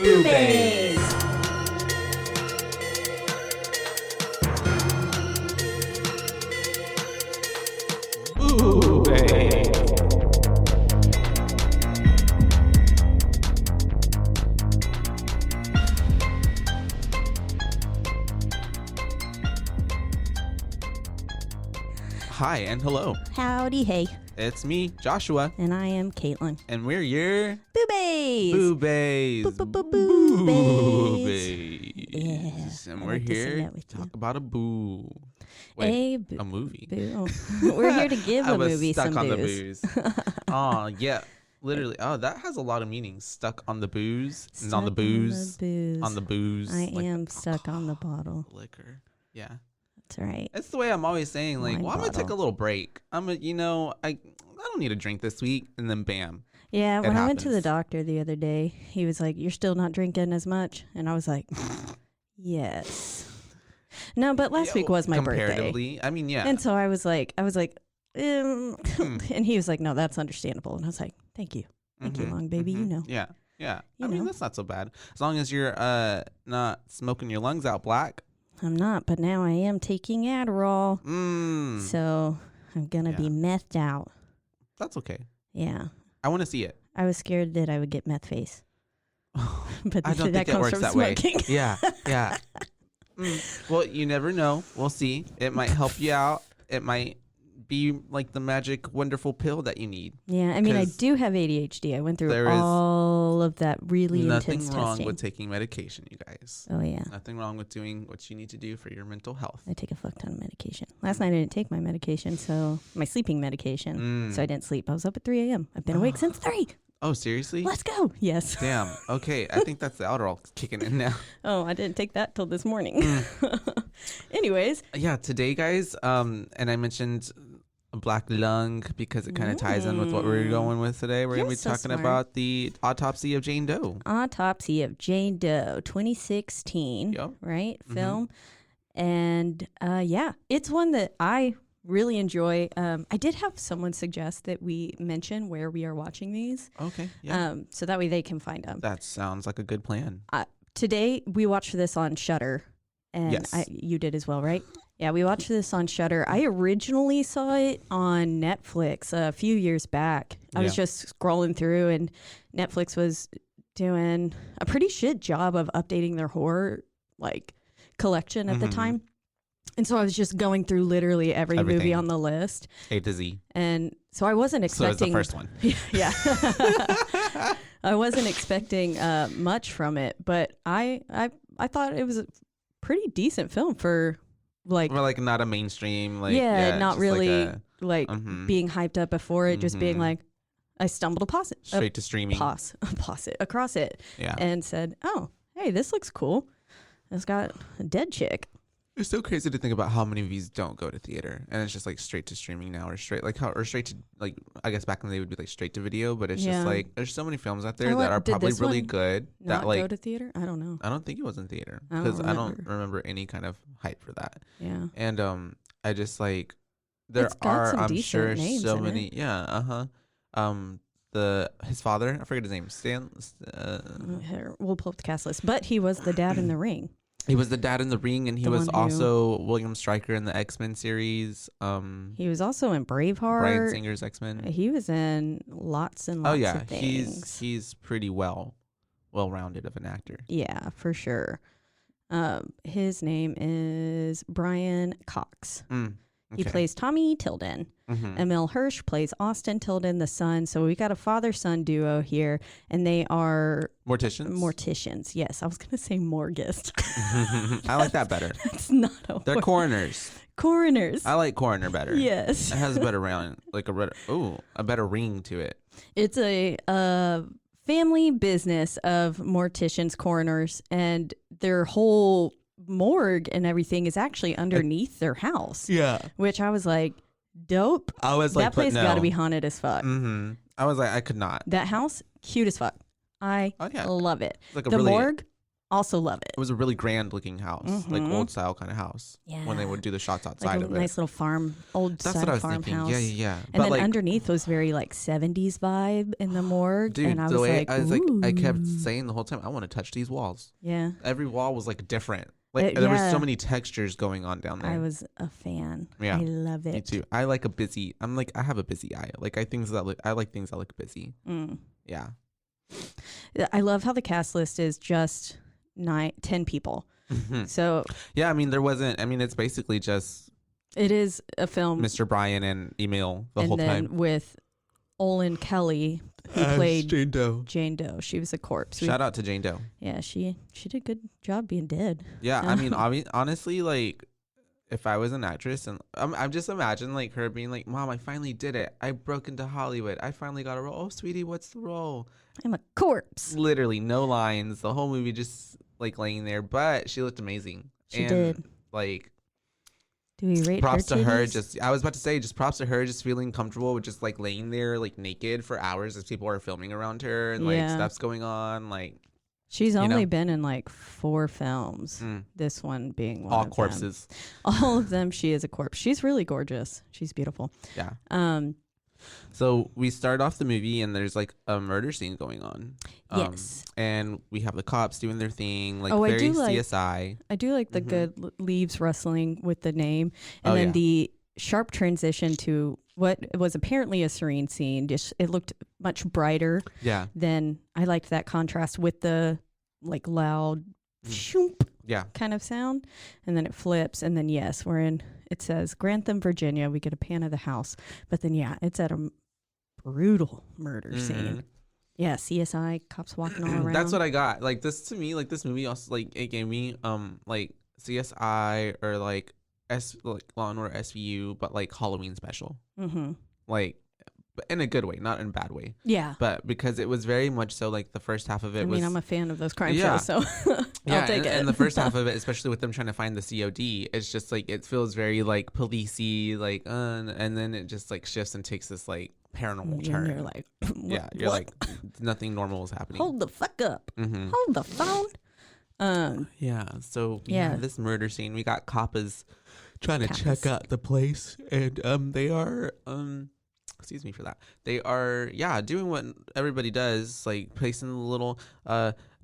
Boobies! Boobies! Hi and hello. Howdy, hey. It's me, Joshua, And I am Caitlin. and we're your Boobies! Boobies. Boobies. Yes. Yeah, And I we're like to sing here that with to talk you. about a boo. A Wait, boo- a movie. Boo. We're here to give I a was movie stuck some on booze. the booze. Oh, yeah. Literally. Oh, that has a lot of meanings. Stuck on the booze. And on the Stuck booze. booze. On the booze. I like am stuck on the bottle. liquor. Yeah. That's right. It's the way I'm always saying, like, Wine well, I'm going to take a bottle. little break. I don't need a drink this week. And then bam. Yeah, when I went to the happens. doctor the other day, he was like, "You're still not drinking as much?" And I was like, "Yes." No, but last week was my birthday. Comparatively. I mean, yeah. And so I was like, and Hmm. he was like, "No, that's understandable." And I was like, "Thank you. Thank you, Mhm, long baby, you mhm. know." Yeah. Yeah. You I mean, know. that's not so bad. As long as you're not smoking your lungs out black. I'm not, but now I am taking Adderall. Mm. So I'm going to be Yeah. methed out. That's okay. Yeah. I want to see it. I was scared that I would get meth face. But I don't that think it comes works from that way. smoking. Yeah. Yeah. Well, you never know. We'll see. It might help you out. It might be like the magic, wonderful pill that you need. Yeah, I mean, I 'Cause do have ADHD. I went through there is all of that really Nothing intense wrong testing. with taking medication, you guys. Oh, yeah. Nothing wrong with doing what you need to do for your mental health. I take a fuck ton of medication. Last night I didn't take my medication, so my sleeping medication. So I didn't sleep. I was up at 3 a.m. I've been awake since 3. Oh, seriously? Let's go. Yes. Damn. Okay. I think that's the Adderall kicking in now. Oh, I didn't take that till this morning. Anyways. Yeah, today, guys, and I mentioned a black lung because it kind of ties in with what we're going with today. We're going to be You're so talking smart. about the Autopsy of Jane Doe. Autopsy of Jane Doe, 2016, Yep. right? Mhm. Film. And yeah, it's one that I really enjoy. I did have someone suggest that we mention where we are watching these. Okay. Yeah. So that way they can find them. That sounds like a good plan. Today we watched this on Shudder, and Yes. you did as well, right? Yeah, we watched this on Shudder. I originally saw it on Netflix a few years back. I was Yeah. just scrolling through, and Netflix was doing a pretty shit job of updating their horror collection at the Mhm. time. And so I was just going through literally every movie Everything. on the list, A to Z. and so I wasn't So it's the expecting. first one. Yeah. I wasn't expecting much from it, but I thought it was a pretty decent film for We're like not a mainstream. Like, not just really like mhm. being hyped up before it, just being Mhm. like, I stumbled straight to streaming. across it Yeah. and said, oh, hey, this looks cool. It's got a dead chick. It's so crazy to think about how many of these don't go to theater, and it's just like straight to streaming now, or straight to like, I guess back in the day would be like straight to video, but it's Yeah. just like there's so many films out there Oh, what, that are did probably this really one good Not that like go to theater? I don't know. I don't think it was in theater I don't because I don't remember. remember any kind of hype for that, Yeah. and I just like there It's got are some I'm decent sure names so in many his father, I forget his name, Here, we'll pull up the cast list. But he was the dad in the ring. he was the dad in the ring, and he The was one who- also William Stryker in the X-Men series, He was also in Braveheart. Bryan Singer's X-Men. He was in lots and lots Oh yeah, of things. he's pretty well-rounded of an actor. Yeah, for sure. His name is Brian Cox. He plays Tommy Tilden. Mhm. Emil Hirsch plays Austin Tilden, the son. So we got a father-son duo here, and they are morticians. Yes, I was going to say morguist. I like that better. That's not a They're word. coroners. Coroners. I like coroner better. Yes. It has a better a better ring to it. It's a family business of morticians, coroners, and their whole morgue and everything is actually underneath their house. Yeah. Which I was like, dope. I was like, that place but no. got to be haunted as fuck. Mm-hmm. I was like, I could not. That house, cute as fuck. I Oh, yeah. love it. Like a The really morgue, Also love it. It was a really grand looking house, like old style kind of house. Yeah. When they would do the shots Like outside a of it. nice little farm, old That's what I style was thinking. farmhouse. Yeah. And But then like, underneath was very like 70s vibe in the morgue. dude, and I the was way like, I was like, I kept "Ooh." saying the whole time, I want to touch these walls. Yeah. Every wall was like different. Like there were so many textures going on down there. I was a fan. Yeah. I love it. Me too. I like I have a busy eye. Like I like things that look busy. Yeah. I love how the cast list is just 10 people. So yeah, I mean it's basically just it is a film. Mr. Bryan and Emil the whole and then time. with Olin Kelly, who played Jane Doe. Jane Doe. She was a corpse. Shout out to Jane Doe. Yeah, she did a good job being dead. Yeah, I mean, honestly, like, if I was an actress, and I'm just imagine like her being like, "Mom, I finally did it. I broke into Hollywood. I finally got a role. Oh, sweetie, what's the role?" I'm a corpse. Literally no lines. The whole movie just like laying there, but she looked amazing. She did. Like, do we rate props her to her. titties? I was about to say, just props to her, just feeling comfortable with just like laying there like naked for hours as people are filming around her and like stuff's going on. Like, she's only been in like 4 films. This one being one all of corpses. Them. All of them, she is a corpse. She's really gorgeous. She's beautiful. Yeah. So we start off the movie and there's like a murder scene going on. Yes. And we have the cops doing their thing, like I very do like, CSI. I do like the good leaves rustling with the name. And then the sharp transition to what was apparently a serene scene. Just it looked much brighter. Yeah. Then I liked that contrast with the like loud shoomp kind of sound. And then it flips. And then we're in, it says Grantham, Virginia. We get a pan of the house. But then it's at a brutal murder scene. Yeah, CSI, cops walking all around. That's what I got. Like this to me, like this movie also like it gave me like CSI or like Law and Order SVU, but like Halloween special. Like, but in a good way, not in a bad way. Yeah. But because it was very much so like the first half of it was. I'm a fan of those crime shows, so I'll take it. And the first half of it, especially with them trying to find the COD, it's just like it feels very like policey, like and then it just like shifts and takes this like paranormal turn. You're like, you're like nothing normal is happening. Hold the fuck up. Hold the phone. So we have this murder scene. We got coppers trying to check out the place, and they are excuse me for that. They are doing what everybody does, like placing the little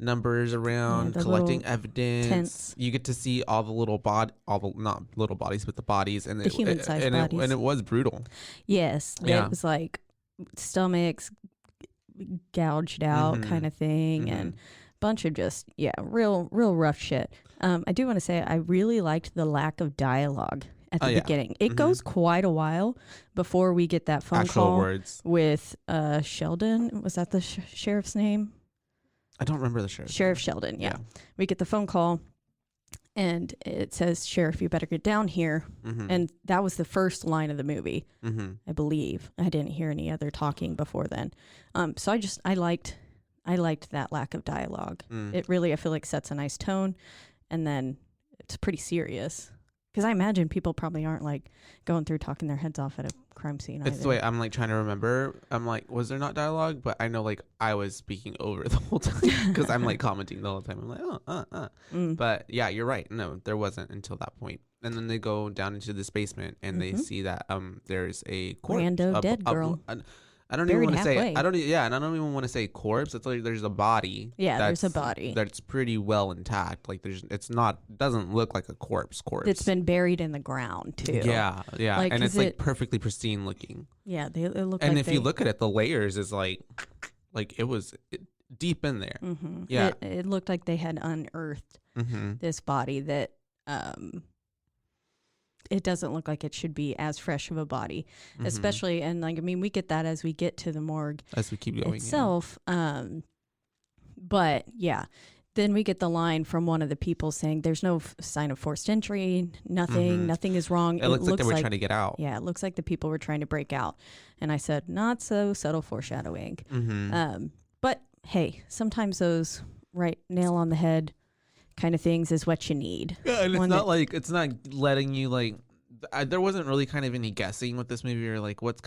numbers around, collecting evidence. Tents. You get to see all the not little bodies, but the bodies, and the human-sized bodies. And it was brutal. Yes, it was like stomachs gouged out kind of thing, and bunch of just real rough shit. I do want to say I really liked the lack of dialogue at the beginning. It goes quite a while before we get that phone call with Sheldon. Was that the sheriff's name? I don't remember the Sheriff Sheldon. Yeah. We get the phone call and it says, "Sheriff, you better get down here." And that was the first line of the movie, I believe. I didn't hear any other talking before then. So I liked that lack of dialogue. It really, I feel like, sets a nice tone, and then it's pretty serious. Because I imagine people probably aren't like going through talking their heads off at a crime scene. It's the way I'm like trying to remember. I'm like, was there not dialogue? But I know like I was speaking over the whole time because I'm like commenting the whole time. I'm like, But yeah, you're right. No, there wasn't until that point. And then they go down into this basement and they see that there's a corpse. Rando dead girl. I don't even want to say. I don't even want to say corpse. It's like there's a body. Yeah, there's a body that's pretty well intact. Like doesn't look like a corpse. It's been buried in the ground too. Yeah, like, and it's like perfectly pristine looking. Yeah, they look. And like if you look at it, the layers is like it was deep in there. Yeah, it looked like they had unearthed this body that it doesn't look like it should be as fresh of a body, especially, and like, I mean, we get that as we get to the morgue as we keep going itself. But yeah, then we get the line from one of the people saying there's no sign of forced entry, nothing is wrong. It looks like they were trying to get out. Yeah, it looks like the people were trying to break out. And I said, not so subtle foreshadowing. But hey, sometimes those nail on the head kind of things is what you need. Yeah, and it's not letting you like there wasn't really kind of any guessing with this movie or like what's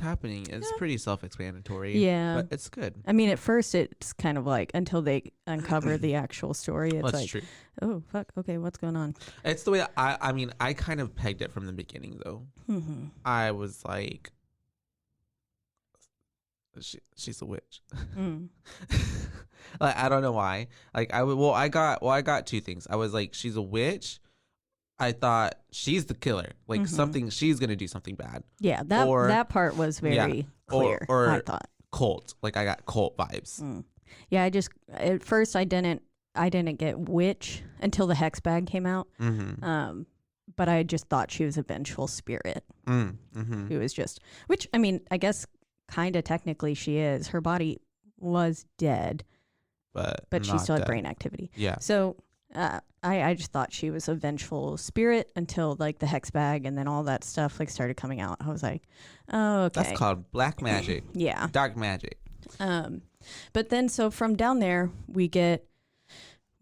happening. It's pretty self-explanatory. Yeah, but it's good. I mean, at first it's kind of like until they uncover the actual story. It's That's like, true. oh fuck, okay, what's going on? It's the way that I mean, I kind of pegged it from the beginning though. Mm-hmm. I was like, she's a witch. Mm. Like, I don't know why. Like I got two things. I was like, she's a witch. I thought she's the killer. Like she's gonna do something bad. Yeah, that part was very clear. Or I thought cult. Like I got cult vibes. Yeah, at first I didn't get witch until the hex bag came out. But I just thought she was a vengeful spirit. Who was just, which I mean, I guess kind of technically she is. Her body was dead, but she still had brain activity. Yeah. So I just thought she was a vengeful spirit until like the hex bag and then all that stuff like started coming out. I was like, oh, okay. That's called black magic. Yeah. Dark magic. But then so from down there we get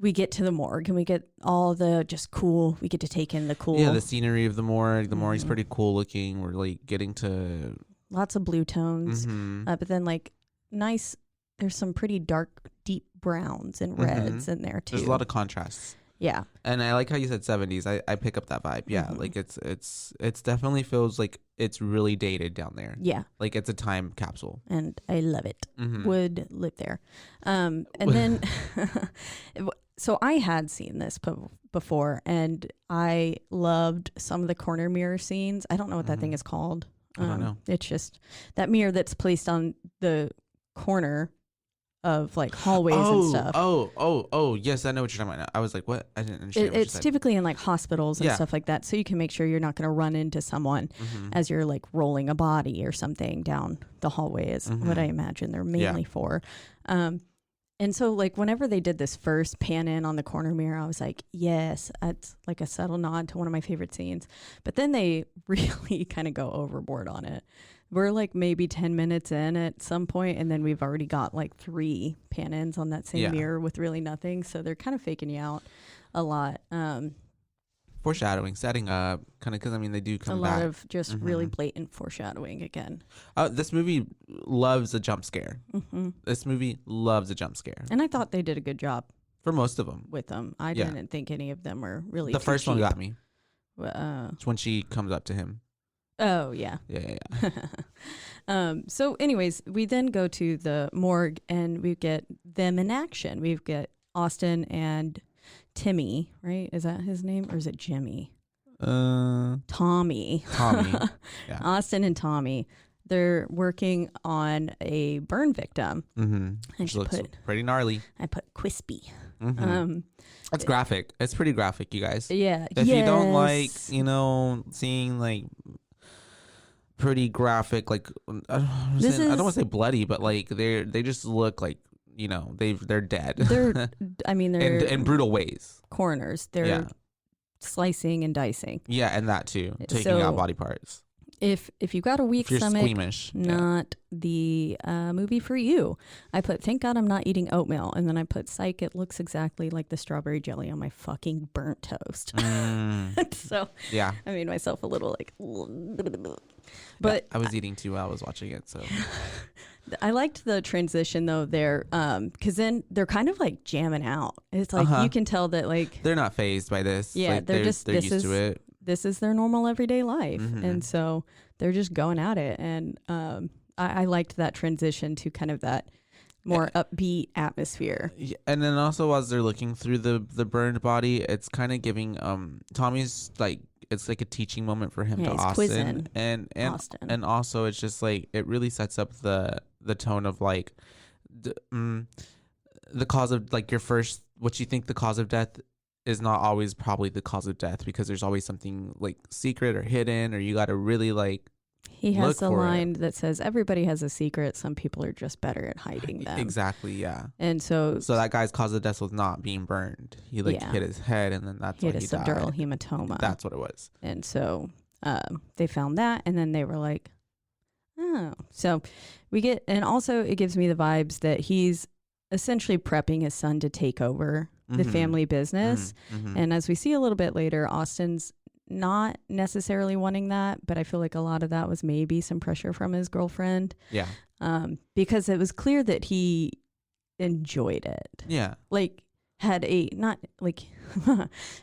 to the morgue and we get all the just cool. We get to take in the cool. Yeah, the scenery of the morgue. The morgue's pretty cool looking. We're like getting to lots of blue tones, but then like nice. There's some pretty dark, deep browns and reds in there too. There's a lot of contrasts. Yeah, and I like how you said 70s. I pick up that vibe. Yeah, like it's definitely feels like it's really dated down there. Yeah, like it's a time capsule, and I love it. Would live there, and then so I had seen this before, and I loved some of the corner mirror scenes. I don't know what that thing is called. I don't know. It's just that mirror that's placed on the corner of like hallways and stuff. Oh, yes, I know what you're talking about now. I was like, what? I didn't understand. It's typically in like hospitals and stuff like that, so you can make sure you're not going to run into someone as you're like rolling a body or something down the hallway is what I imagine they're mainly for. And so like whenever they did this first pan in on the corner mirror, I was like, yes, that's like a subtle nod to one of my favorite scenes. But then they really kind of go overboard on it. We're like maybe 10 minutes in at some point, and then we've already got like 3 pan-ins on that same mirror with really nothing. So they're kind of faking you out a lot. Foreshadowing, setting up, kind of, because I mean they do come back. A lot of just really blatant foreshadowing again. This movie loves a jump scare. This movie loves a jump scare. And I thought they did a good job. For most of them. With them. I didn't think any of them were really The first cheap. one got me. It's when she comes up to him. Oh, yeah. Yeah. So anyways, we then go to the morgue and we get them in action. We've got Austin and Timmy, right? Is that his name? Or is it Jimmy? Tommy. Yeah. Austin and Tommy. They're working on a burn victim. And she looks pretty gnarly. I put crispy. It's graphic. It's pretty graphic, you guys. Yeah. If you don't like, seeing like pretty graphic, like I don't want to say bloody, but like they just look like they're dead. They're in brutal ways. Coroners. They're slicing and dicing. Yeah, and that too, taking out body parts. If you've got a weak stomach, squeamish, not the movie for you. I put, thank God I'm not eating oatmeal. And then I put, psych, it looks exactly like the strawberry jelly on my fucking burnt toast. So yeah, I made myself a little like, but I was eating too while I was watching it. So I liked the transition though there, because then they're kind of like jamming out. It's like you can tell that like they're not fazed by this. Yeah, like, they're used to it. This is their normal everyday life. And so they're just going at it. And I liked that transition to kind of that more upbeat atmosphere. Yeah, and then also as they're looking through the burned body, it's kind of giving Tommy's like, it's like a teaching moment for him to Austin. And also it's just like, it really sets up the tone of like the cause of like what you think the cause of death is not always probably the cause of death, because there's always something like secret or hidden, or you got to really like he has a line that says everybody has a secret, some people are just better at hiding them. Exactly. Yeah. And so that guy's cause of death was not being burned. He hit his head, and then that's why he died. Subdural hematoma. That's what it was. And so they found that, and then they were like, oh. So we get, and also it gives me the vibes that he's essentially prepping his son to take over the family business. And as we see a little bit later, Austin's not necessarily wanting that, but I feel like a lot of that was maybe some pressure from his girlfriend. Yeah. Because it was clear that he enjoyed it. Yeah. Like, had a, not like,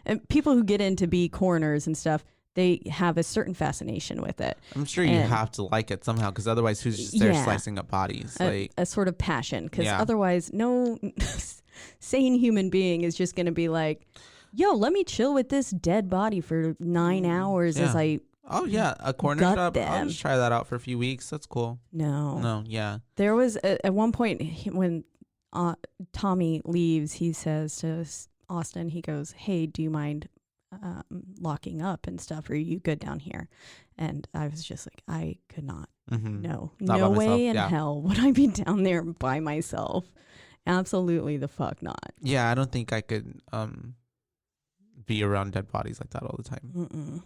and people who get into be coroners and stuff, they have a certain fascination with it. I'm sure you have to like it somehow, because otherwise who's just there slicing up bodies? A sort of passion, because otherwise no sane human being is just going to be like, yo, let me chill with this dead body for 9 hours as I a corner shop. I'll just try that out for a few weeks. That's cool. No. Yeah. There was at one point when Tommy leaves, he says to Austin, he goes, hey, do you mind locking up and stuff? Are you good down here? And I was just like, I could not. No way in hell would I be down there by myself. Absolutely the fuck not. Yeah, I don't think I could be around dead bodies like that all the time.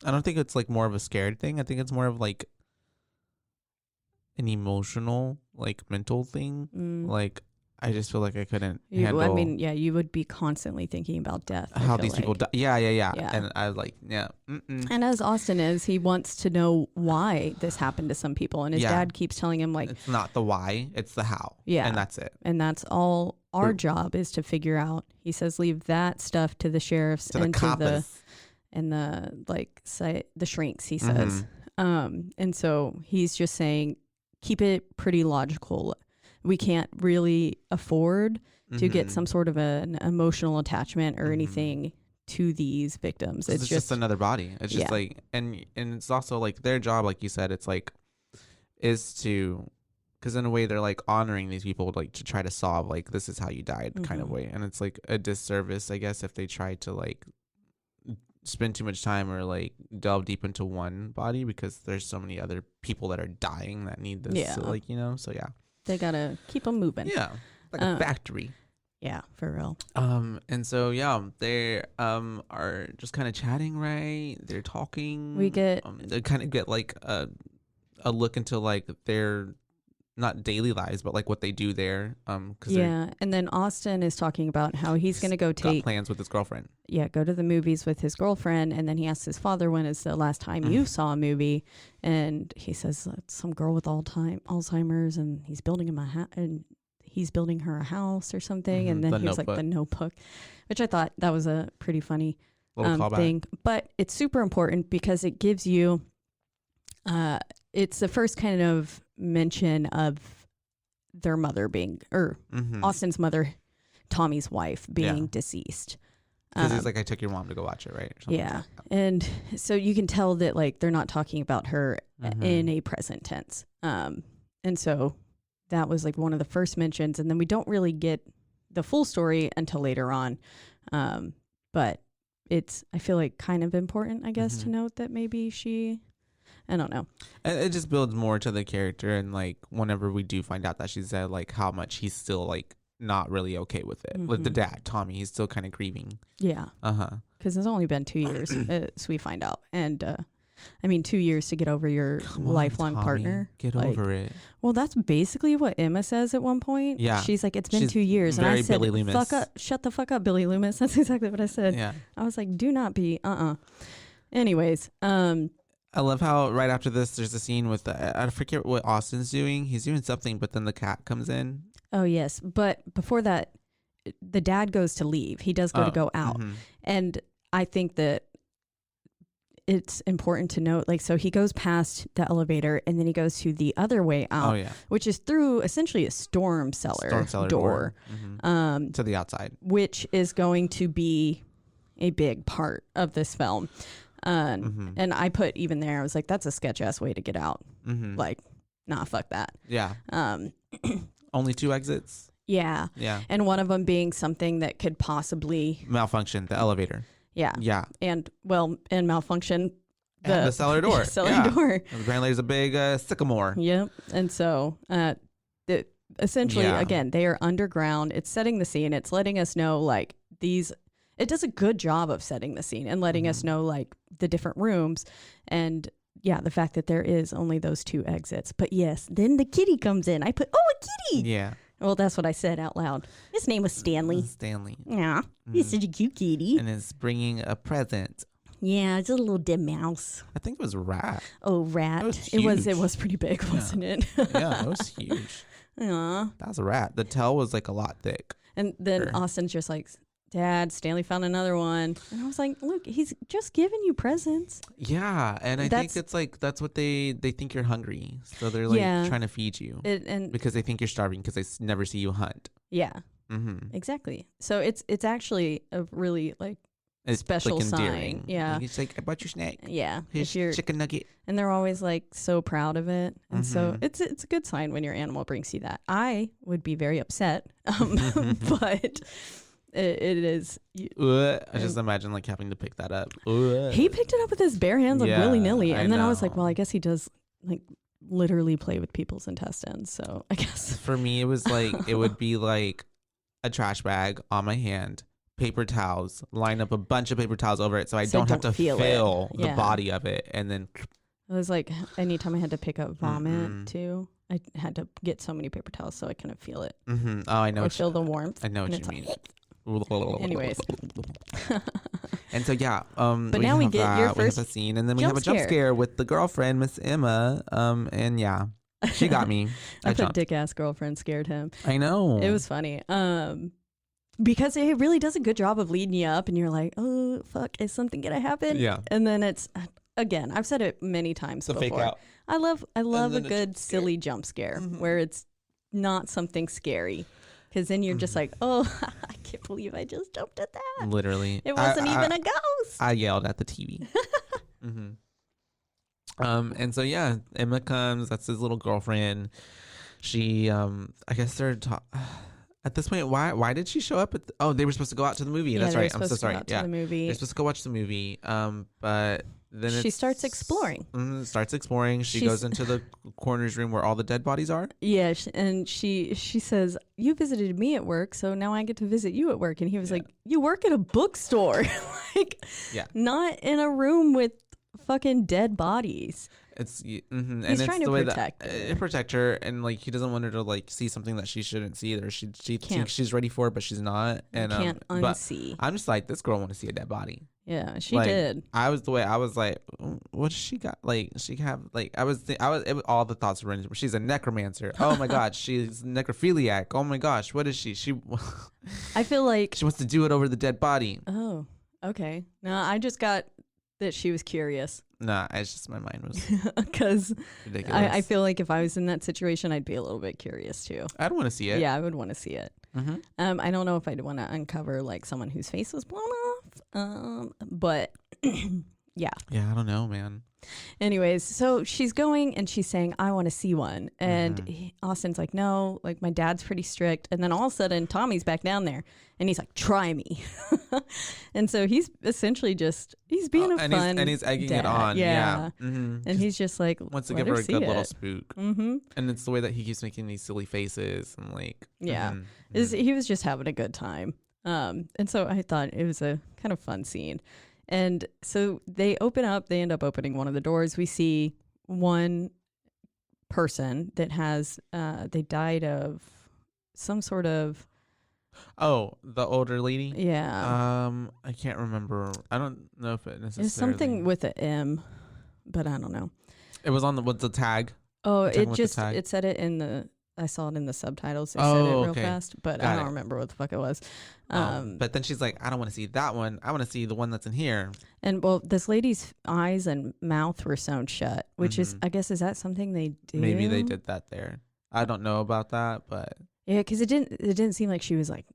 I don't think it's like more of a scared thing. I think it's more of like an emotional, like mental thing. Like, I just feel like I couldn't handle. I mean, you would be constantly thinking about death. How these people die. Yeah. And I was like, And as Austin is, he wants to know why this happened to some people. And his dad keeps telling him, like, it's not the why, it's the how. Yeah. And that's it. And that's all our job is to figure out. He says, leave that stuff to the sheriffs and to the shrinks, he says. And so he's just saying, keep it pretty logical. We can't really afford to get some sort of an emotional attachment or anything to these victims. It's just another body. It's just like, and it's also like their job, like you said, it's like, is to, because in a way they're like honoring these people, like to try to solve, like, this is how you died kind of way. And it's like a disservice, I guess, if they try to like spend too much time or like delve deep into one body, because there's so many other people that are dying that need this. So, like, you know, so yeah. They gotta keep them moving. Yeah, like a factory. Yeah, for real. And so they are just kind of chatting, right? They're talking. We get they kind of get like a look into like their not daily lives, but like what they do there. And then Austin is talking about how he's gonna go take plans with his girlfriend. Yeah, go to the movies with his girlfriend, and then he asks his father, when is the last time you saw a movie? And he says it's some girl with Alzheimer's, and he's building him he's building her a house or something. And then he was like, the Notebook, which I thought that was a pretty funny thing. But it's super important because it gives you it's the first kind of mention of their mother being, or Austin's mother, Tommy's wife, being deceased. Because he's like, I took your mom to go watch it, right? Or something like that. And so you can tell that like they're not talking about her in a present tense. And so that was like one of the first mentions, and then we don't really get the full story until later on. But it's, I feel like, kind of important, I guess, to note that maybe I don't know. It just builds more to the character, and like whenever we do find out that she's dead, like how much he's still like not really okay with it. With the dad, Tommy, he's still kind of grieving. Yeah. Because it's only been 2 years, so we find out. And I mean, 2 years to get over your lifelong partner. Get over it. Well, that's basically what Emma says at one point. Yeah. She's like, it's been 2 years. And I said, Billy Loomis. Fuck up, shut the fuck up, Billy Loomis. That's exactly what I said. Yeah. I was like, do not be, Anyways, I love how right after this, there's a scene with I forget what Austin's doing. He's doing something, but then the cat comes in. Oh, yes. But before that, the dad goes to leave. He does go out. And I think that it's important to note, like, so he goes past the elevator and then he goes to the other way out, which is through essentially a storm cellar door. To the outside. Which is going to be a big part of this film. And I put even there, I was like, that's a sketch ass way to get out. Like, nah, fuck that. Yeah. Only 2 exits. Yeah. And one of them being something that could possibly malfunction, the elevator. Yeah. And malfunction the cellar door. Door. Apparently there's a big sycamore. Yep. And so essentially, again, they are underground. It's setting the scene. It's letting us know like it does a good job of setting the scene and letting us know like the different rooms, and the fact that there is only those 2 exits. But yes, then the kitty comes in. I put, a kitty. Yeah. Well, that's what I said out loud. His name was Stanley. Stanley. Yeah. He's such a cute kitty. And is bringing a present. Yeah, it's a little dead mouse. I think it was rat. Oh, rat. It was pretty big, wasn't it? Yeah, it was huge. Yeah. That was a rat. The tail was like a lot thick. And then Austin's just like, Dad, Stanley found another one. And I was like, look, he's just giving you presents. Yeah. And I think it's like, that's what they think you're hungry. So they're like trying to feed you. And because they think you're starving because they never see you hunt. Yeah. Exactly. So it's actually a really like special like sign. Yeah. It's like, I bought your snack. Yeah. Here's your chicken nugget. And they're always like so proud of it. And so it's a good sign when your animal brings you that. I would be very upset. But it is. I just imagine like having to pick that up. He picked it up with his bare hands like willy nilly. And then I was like, well, I guess he does like literally play with people's intestines. So I guess. For me, it was like, it would be like a trash bag on my hand, paper towels, line up a bunch of paper towels over it so I don't have to feel the body of it. And then it was like anytime I had to pick up vomit too, I had to get so many paper towels so I couldn't feel it. Oh, I know. Or feel the warmth. I know what you mean. Anyways. And so yeah, but now we get your first scene, and then we have a jump scare with the girlfriend, Miss Emma. And yeah, she got me. I thought dick ass girlfriend scared him. I know. It was funny. Because it really does a good job of leading you up, and you're like, oh fuck, is something gonna happen? Yeah. And then it's again, I've said it many times before. Fake out. I love a good silly jump scare where it's not something scary. Because then you're just like, oh, I can't believe I just jumped at that. Literally. It wasn't even a ghost. I yelled at the TV. And so, yeah, Emma comes. That's his little girlfriend. She, I guess they're at this point, why did she show up? They were supposed to go out to the movie. Yeah, that's right. I'm so sorry. The movie. They're supposed to go watch the movie. But then she starts exploring. She goes into the coroner's room where all the dead bodies are. Yeah, and she says, "You visited me at work, so now I get to visit you at work." And he was like, "You work at a bookstore, like, not in a room with fucking dead bodies." It's He's and trying it's to the protect her, and like he doesn't want her to like see something that she shouldn't see, or she thinks she's ready for it, but she's not. And can't unsee. But I'm just like, this girl want to see a dead body. Yeah, she did. I was like, what does she got? Like, she have like, it was all the thoughts were running. She's a necromancer. Oh my god, she's necrophiliac. Oh my gosh, what is she? I feel like she wants to do it over the dead body. Oh, okay. No, I just got that she was curious. Nah, it's just my mind was because I feel like if I was in that situation, I'd be a little bit curious too. I'd want to see it. Yeah, I would want to see it. I don't know if I'd want to uncover like someone whose face was blown off. But yeah. Yeah, I don't know, man. Anyways, so she's going and she's saying, I want to see one. And Austin's like, no, like my dad's pretty strict. And then all of a sudden Tommy's back down there and he's like, try me. And so he's essentially he's being a fun and he's egging it on. Yeah. Mm-hmm. And he's just like, wants to give her a good little spook. And it's the way that he keeps making these silly faces and like, he was just having a good time. And so I thought it was a kind of fun scene. And so they end up opening one of the doors. We see one person that has, they died of some sort of. Oh, the older lady? Yeah. I can't remember. I don't know if it necessarily. It's something with an M, but I don't know. It was on the tag. Oh, it said it in I saw it in the subtitles. They said it real fast, but I don't remember what the fuck it was. But then she's like, I don't want to see that one. I want to see the one that's in here. And well, this lady's eyes and mouth were sewn shut, which is, I guess, is that something they do? Maybe they did that there. I don't know about that, but yeah, because it didn't seem like she was like,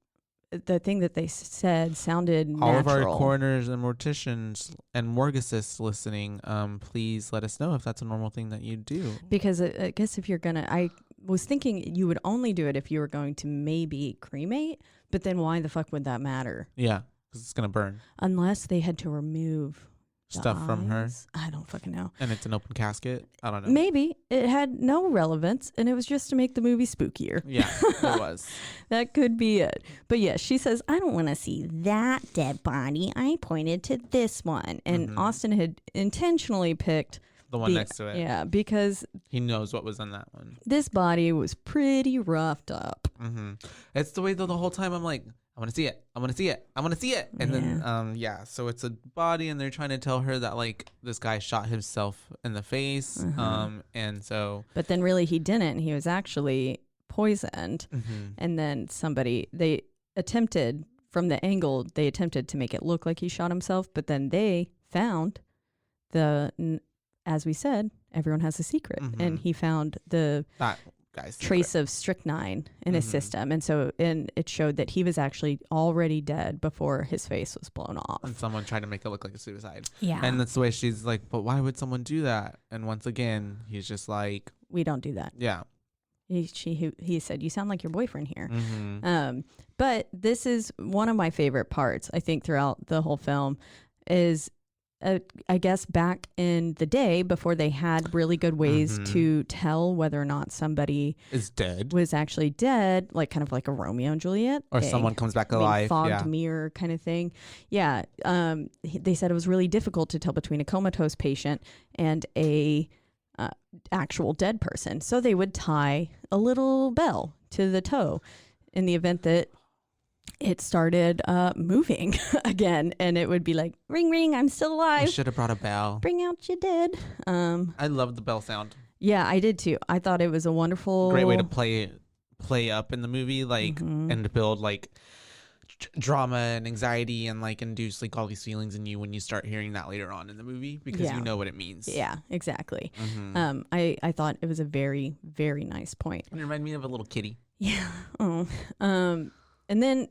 the thing that they said sounded natural. All of our coroners and morticians and morgusists listening, please let us know if that's a normal thing that you do. Because I guess if you're gonna, I was thinking you would only do it if you were going to maybe cremate, but then why the fuck would that matter? Yeah, because it's gonna burn. Unless they had to remove stuff from her. I don't fucking know. And it's an open casket. I don't know. Maybe it had no relevance and it was just to make the movie spookier. Yeah, it was. That could be it. But yeah, she says, I don't want to see that dead body. I pointed to this one. And Austin had intentionally picked the one next to it. Yeah, because he knows what was in that one. This body was pretty roughed up. It's the way though the whole time I'm like, I want to see it. I want to see it. I want to see it. And then, so it's a body, and they're trying to tell her that like this guy shot himself in the face. And so, but then really he didn't. He was actually poisoned. And then they attempted to make it look like he shot himself, but then they found as we said, everyone has a secret, and he found the trace of strychnine in his system, and it showed that he was actually already dead before his face was blown off. And someone tried to make it look like a suicide. Yeah, and that's the way she's like, but why would someone do that? And once again, he's just like, we don't do that. Yeah. He said, you sound like your boyfriend here. But this is one of my favorite parts, I think, throughout the whole film is, I guess, back in the day before they had really good ways to tell whether or not somebody was actually dead, like kind of like a Romeo and Juliet. Or someone comes back alive. Fogged mirror kind of thing. Yeah. They said it was really difficult to tell between a comatose patient and a actual dead person. So they would tie a little bell to the toe in the event that it started moving again, and it would be like, ring, ring, I'm still alive. You should have brought a bell. Bring out your dead. I love the bell sound. Yeah, I did too. I thought it was a wonderful... Great way to play up in the movie, like, and to build, like, drama and anxiety and, like, induce, like, all these feelings in you when you start hearing that later on in the movie, because you know what it means. Yeah, exactly. I thought it was a very, very nice point. And it reminded me of a little kitty. Yeah. Oh. And then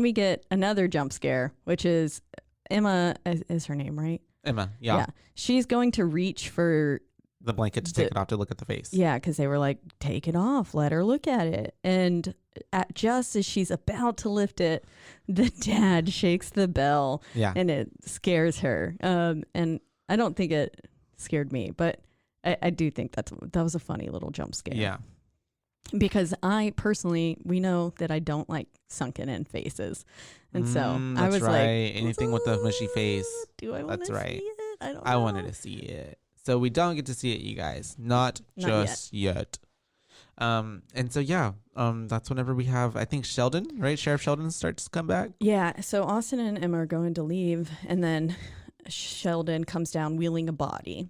we get another jump scare, which is Emma is her name, right? Emma, yeah. She's going to reach for the blanket to take it off to look at the face. Yeah, because they were like, take it off, let her look at it. And just as she's about to lift it, the dad shakes the bell. Yeah. And it scares her. And I don't think it scared me, but I do think that was a funny little jump scare. Yeah. Because we know that I don't like sunken in faces. And so I was like, anything with a mushy face. Do I want to see it? I don't know. I wanted to see it. So we don't get to see it, you guys. Not just yet. And so, that's whenever we have, I think, Sheldon, right? Sheriff Sheldon starts to come back. Yeah. So Austin and Emma are going to leave, and then Sheldon comes down wheeling a body.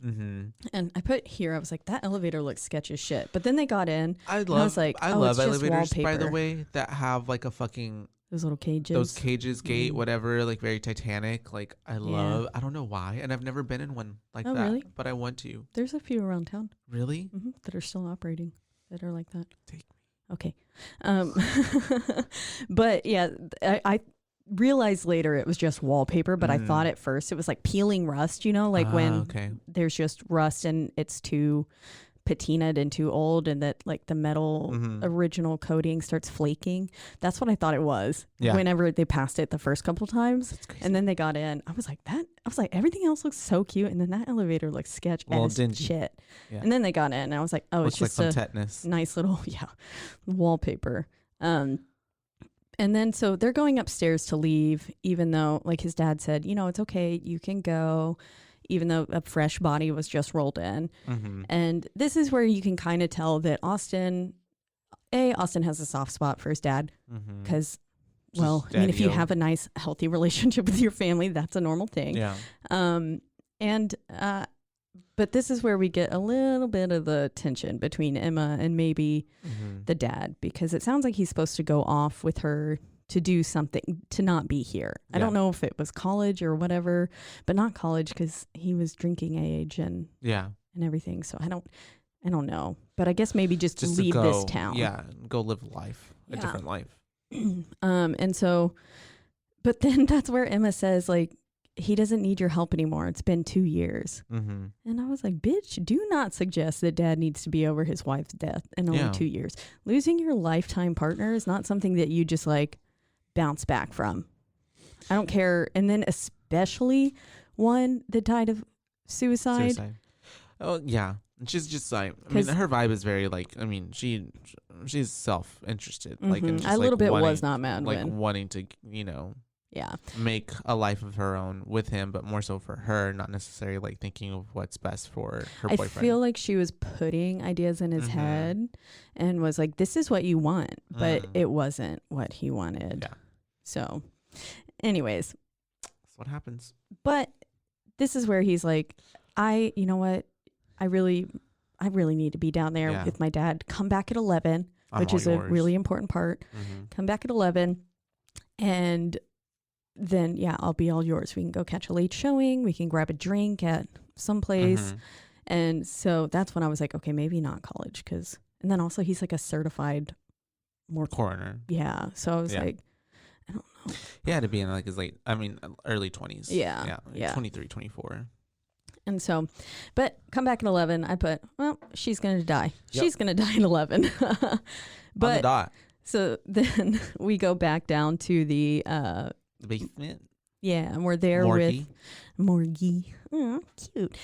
And I put here, I was like, that elevator looks sketchy as shit. But then they got in. I love elevators, by the way, that have like a fucking those little cages. Those cages, gate, whatever, like very Titanic. Like I don't know why. And I've never been in one like that. Really? But I want to. There's a few around town. Really? That are still operating that are like that. Take me. Okay. But yeah, I realized later it was just wallpaper, but I thought at first it was like peeling rust, like when there's just rust and it's too patinaed and too old, and that like the metal original coating starts flaking. That's what I thought it was whenever they passed it the first couple times. And then they got in. I was like, everything else looks so cute, and then that elevator looks sketch as shit. Yeah. And then they got in, and I was like, oh, it's just like some tetanus. Nice little wallpaper. And then so they're going upstairs to leave, even though like his dad said, it's okay, you can go, even though a fresh body was just rolled in. And this is where you can kind of tell that Austin has a soft spot for his dad, because if you have a nice, healthy relationship with your family, that's a normal thing. Yeah. But this is where we get a little bit of the tension between Emma and maybe the dad, because it sounds like he's supposed to go off with her to do something, to not be here. I don't know if it was college or whatever, but not college, because he was drinking age and everything. So I don't know. But I guess maybe just leave this town. Yeah, go live a different life. And so, but then that's where Emma says, like, he doesn't need your help anymore. It's been 2 years. And I was like, bitch, do not suggest that dad needs to be over his wife's death in only 2 years. Losing your lifetime partner is not something that you just like bounce back from. I don't care. And then especially one that died of suicide. Oh, yeah. She's just like, I mean, her vibe is very like, I mean, she's self-interested. Like, and just, I a little bit was not mad like when. wanting to, make a life of her own with him, but more so for her, not necessarily like thinking of what's best for her boyfriend. I feel like she was putting ideas in his head and was like, this is what you want, but it wasn't what he wanted. So, anyways. That's what happens. But this is where he's like, you know what? I really need to be down there with my dad. Come back at 11, which is a really important part. Come back at 11 and then, I'll be all yours. We can go catch a late showing. We can grab a drink at some place. And so that's when I was like, okay, maybe not college. And then also he's like a certified coroner. Yeah. So I was like, I don't know. He had to be in like his early 20s. Yeah. 23, 24. And so, but come back at 11. I put, well, she's going to die. Yep. She's going to die at 11. But on the dot. So then we go back down to the basement. Yeah, and we're there with Morgie. Cute.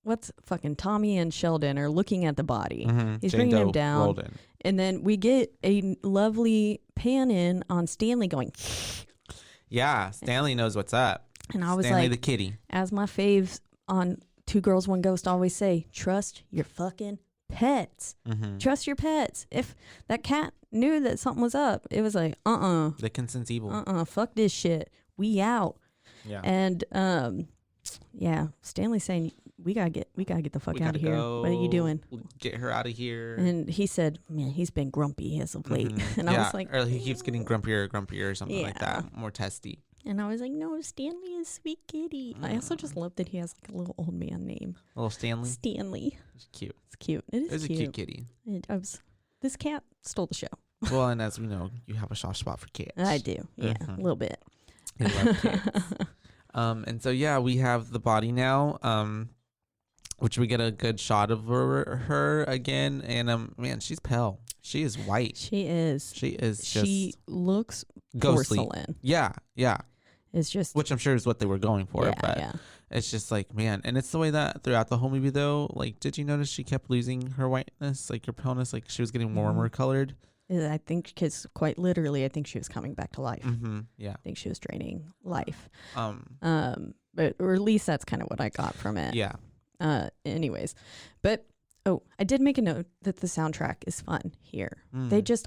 What's fucking Tommy and Sheldon are looking at the body. He's Jane bringing Doe him down. And then we get a lovely pan in on Stanley going. Yeah, Stanley knows what's up. And I was Stanley like, the kitty. As my faves on Two Girls, One Ghost always say, trust your fucking pets. Trust your pets. If that cat knew that something was up, it was like, They can sense evil. Fuck this shit. We out. Yeah. And Stanley's saying, we gotta get the fuck out of here. What are you doing? Get her out of here. And he said, man, he's been grumpy as of late. And I was like, or he keeps getting grumpier or something like that. More testy. And I was like, no, Stanley is sweet kitty. I also just love that he has like a little old man name. Little Stanley? Stanley. It's cute. It's cute. It is cute. A cute kitty. This cat stole the show. Well, and as we know, you have a soft spot for cats. I do. Yeah, a little bit. I love cats. And so, we have the body now, which we get a good shot of her again. And, man, she's pale. She is white. She is. She looks ghostly. Porcelain. Yeah. It's just, which I'm sure is what they were going for. It's just like, man, and it's the way that throughout the whole movie though. Like, did you notice she kept losing her whiteness, like her paleness, like she was getting warmer colored? I think because quite literally, I think she was coming back to life. Yeah, I think she was draining life. But or at least that's kind of what I got from it. Yeah. Anyways, but I did make a note that the soundtrack is fun here.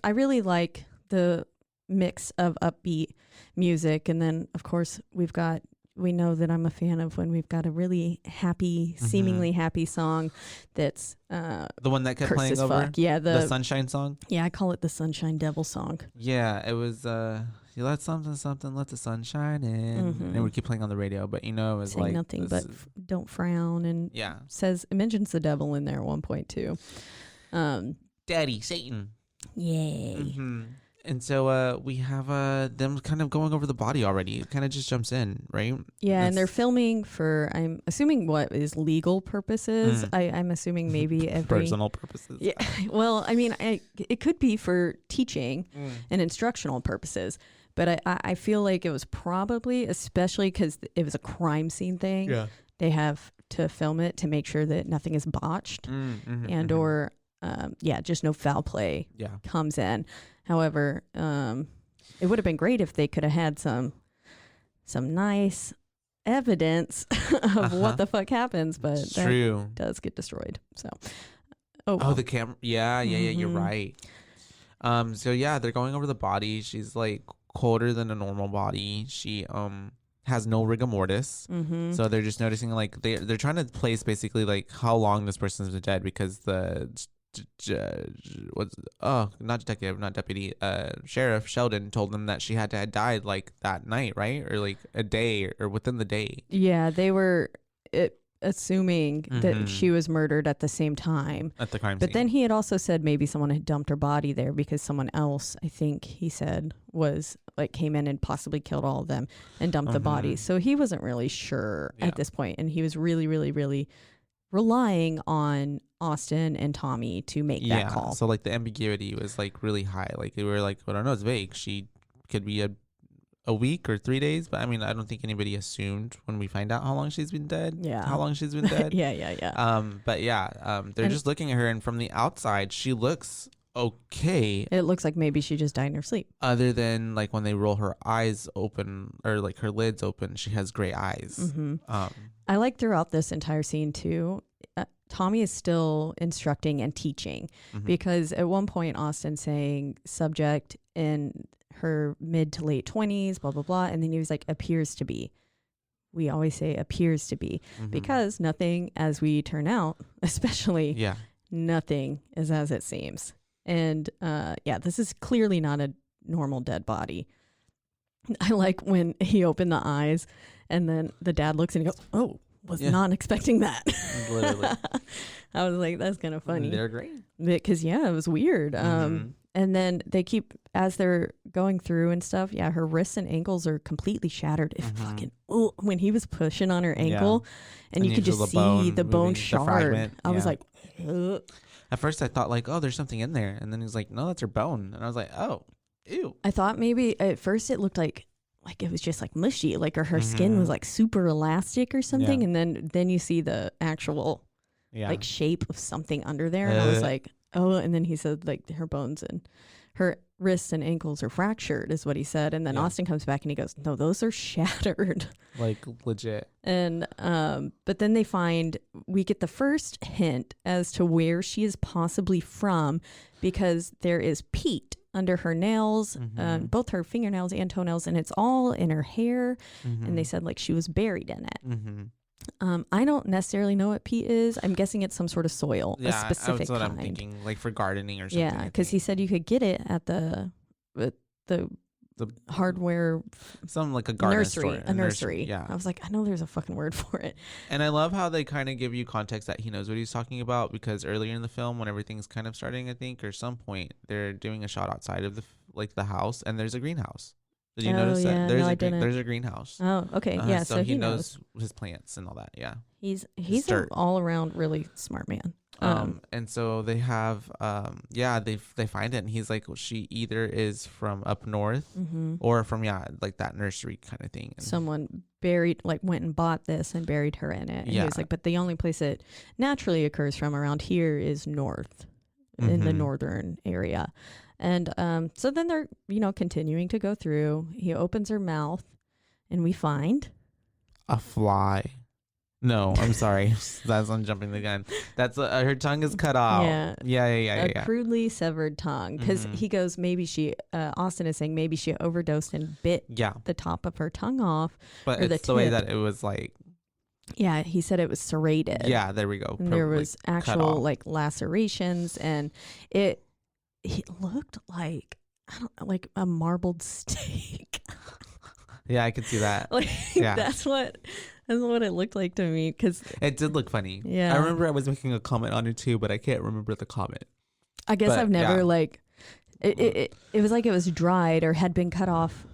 I really like the mix of upbeat music, and then of course we know that I'm a fan of when we've got a really happy, seemingly happy song that's the one that kept playing over. Yeah, the Sunshine song. Yeah, I call it the Sunshine Devil song. Yeah, it was you let something let the sun shine in, and we keep playing on the radio, but it was saying like nothing but don't frown, and it mentions the devil in there at one point too. Daddy Satan. Yay. And so we have them kind of going over the body already. It kind of just jumps in, right? Yeah, and they're filming for, I'm assuming, what is legal purposes. I'm assuming maybe personal purposes. Yeah. Well, I mean, it could be for teaching and instructional purposes. But I feel like it was probably, especially because it was a crime scene thing, they have to film it to make sure that nothing is botched or just no foul play comes in. However, it would have been great if they could have had some nice evidence of what the fuck happens, but that does get destroyed. So, the camera. Yeah, you're right. They're going over the body. She's like colder than a normal body. She has no rigor mortis, so they're just noticing like they're trying to place basically like how long this person's been dead, because the Sheriff Sheldon told them that she had to have died like that night, right? Or like a day or within the day. Yeah, they were assuming that she was murdered at the same time. At the crime scene. But then he had also said maybe someone had dumped her body there because someone else, I think he said, was like came in and possibly killed all of them and dumped the bodies. So he wasn't really sure at this point, and he was really, really, really relying on Austin and Tommy to make that call. So like the ambiguity was like really high. Like they were like, I don't know, it's vague. She could be a week or 3 days, but I mean, I don't think anybody assumed when we find out how long she's been dead. Yeah. How long she's been dead. Yeah. They're just looking at her, and from the outside, she looks okay. It looks like maybe she just died in her sleep. Other than like when they roll her eyes open or like her lids open, she has gray eyes. I like throughout this entire scene too. Tommy is still instructing and teaching because at one point Austin's saying subject in her mid to late 20s, blah, blah, blah. And then he was like, appears to be. We always say appears to be because nothing, as we turn out, especially nothing is as it seems. And this is clearly not a normal dead body. I like when he opened the eyes and then the dad looks and he goes, oh, was not expecting that. Literally. I was like, that's kind of funny. They're great. Because, it was weird. And then they keep, as they're going through and stuff, her wrists and ankles are completely shattered. When he was pushing on her ankle and you could just see the bone shard. I was like, ugh. At first I thought like, oh, there's something in there. And then he's like, no, that's her bone. And I was like, oh, ew. I thought maybe at first it looked like it was just like mushy, like her skin was like super elastic or something. And then you see the actual like shape of something under there. And I was like, oh, and then he said like her bones and her wrists and ankles are fractured is what he said. And then Austin comes back and he goes, no, those are shattered. Like legit. And but then we get the first hint as to where she is possibly from because there is peat under her nails, both her fingernails and toenails, and it's all in her hair. And they said like she was buried in it. I don't necessarily know what peat is. I'm guessing it's some sort of soil, a specific that's what kind. I'm thinking, like for gardening or something. Yeah, because he said you could get it at the hardware, some like a garden nursery, store, a nursery. Yeah, I was like, I know there's a fucking word for it. And I love how they kind of give you context that he knows what he's talking about because earlier in the film, when everything's kind of starting, I think, or some point, they're doing a shot outside of the house, and there's a greenhouse. Did you notice that? There's a greenhouse. Oh, okay. Yeah, so he knows his plants and all that. Yeah. He's an all around really smart man. And so they have they find it and he's like, well, she either is from up north or from like that nursery kind of thing. And someone went and bought this and buried her in it. And he was like, but the only place it naturally occurs from around here is north in the northern area. And so then they're, continuing to go through. He opens her mouth and we find a fly. No, I'm sorry. I'm jumping the gun. That's her tongue is cut off. Yeah. A crudely severed tongue. Because he goes, maybe Austin is saying maybe she overdosed and bit the top of her tongue off. But it's the way that it was like. Yeah, he said it was serrated. Yeah, there we go. And there was actual like lacerations and it looked like, I don't know, like a marbled steak. Yeah, I could see that. That's what it looked like to me because it did look funny. Yeah, I remember I was making a comment on it too, but I can't remember the comment. I guess I've never it was like it was dried or had been cut off.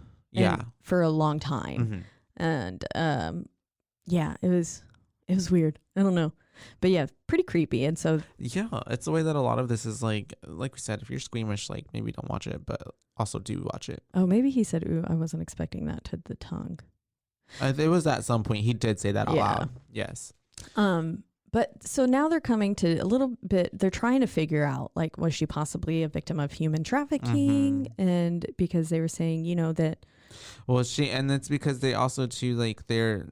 For a long time, and it was weird. I don't know. But yeah, pretty creepy. And so it's the way that a lot of this is like we said, if you're squeamish, like maybe don't watch it, but also do watch it. Oh, maybe he said, ooh, I wasn't expecting that to the tongue. It was at some point he did say that out loud. Yes. But so now they're coming to a little bit, they're trying to figure out, like, was she possibly a victim of human trafficking? And because they were saying, that. Well, and it's because they also too, like, they're,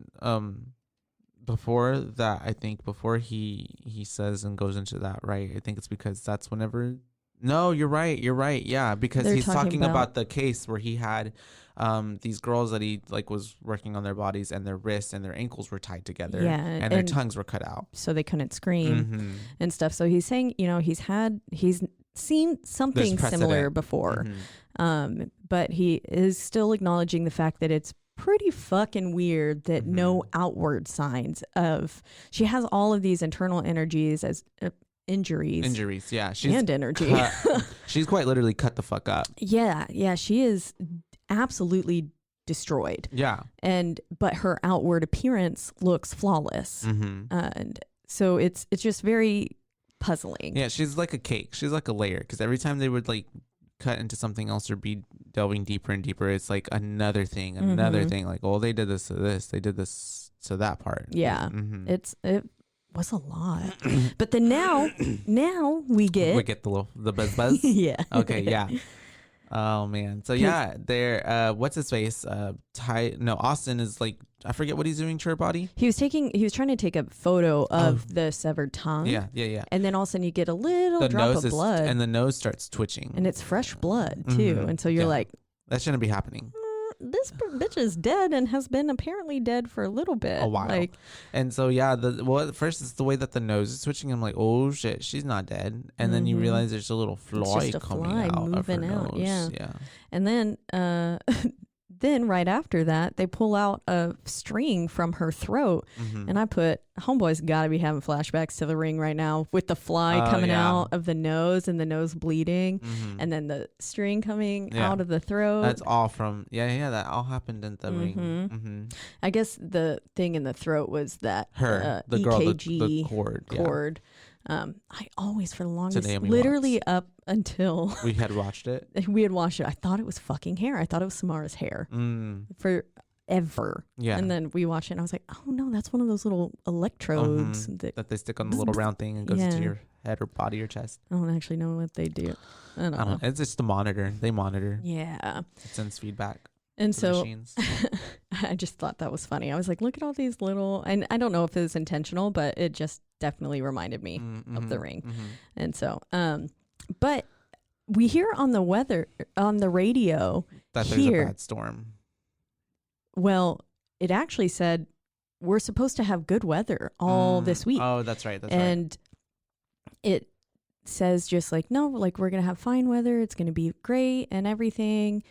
before that, I think before he says and goes into that, right? I think it's because that's whenever. No, you're right. Yeah, because he's talking about the case where he had these girls that he like was working on their bodies and their wrists and their ankles were tied together. Yeah, and their tongues were cut out, so they couldn't scream and stuff. So he's saying, he's seen something similar before, but he is still acknowledging the fact that it's pretty fucking weird that no outward signs of she has all of these internal energies as injuries, yeah, and energy. She's quite literally cut the fuck up. Yeah, she is absolutely destroyed. Yeah, but her outward appearance looks flawless, and so it's just very puzzling. Yeah, she's like a cake. She's like a layer because every time they would like cut into something else or be delving deeper and deeper, it's like another thing, like, oh, they did this to this, they did this to that part. Yeah, it was a lot. But then now we get the buzz. Yeah. Okay, yeah. Oh man. So yeah, they're what's his face? Austin is like I forget what he's doing to her body. He was trying to take a photo of the severed tongue. Yeah. And then all of a sudden you get a little drop of blood. And the nose starts twitching. And it's fresh blood too. And so you're like, that shouldn't be happening. This bitch is dead and has been apparently dead for a little bit. A while. And so, at first it's the way that the nose is twitching. I'm like, oh shit, she's not dead. And then you realize there's a little fly coming out of her nose. Yeah. And then, then right after that, they pull out a string from her throat. And I put, homeboy's got to be having flashbacks to the ring right now with the fly coming out of the nose and the nose bleeding. And then the string coming out of the throat. That's all from, that all happened in the ring. I guess the thing in the throat was that the girl, the cord. I always, for the longest, literally up until we had watched it. I thought it was fucking hair. I thought it was Samara's hair forever. Yeah. And then we watched it and I was like, oh no, that's one of those little electrodes that they stick on the little round thing and goes into your head or body or chest. I don't actually know what they do. I don't know. It's just the monitor. They monitor. Yeah. It sends feedback. And so I just thought that was funny. I was like, look at all these little, and I don't know if it was intentional, but it just definitely reminded me of the ring. And so, but we hear on the radio that there's a bad storm. Well, it actually said we're supposed to have good weather all this week. Oh, that's right. And it says just like, no, like we're going to have fine weather. It's going to be great and everything.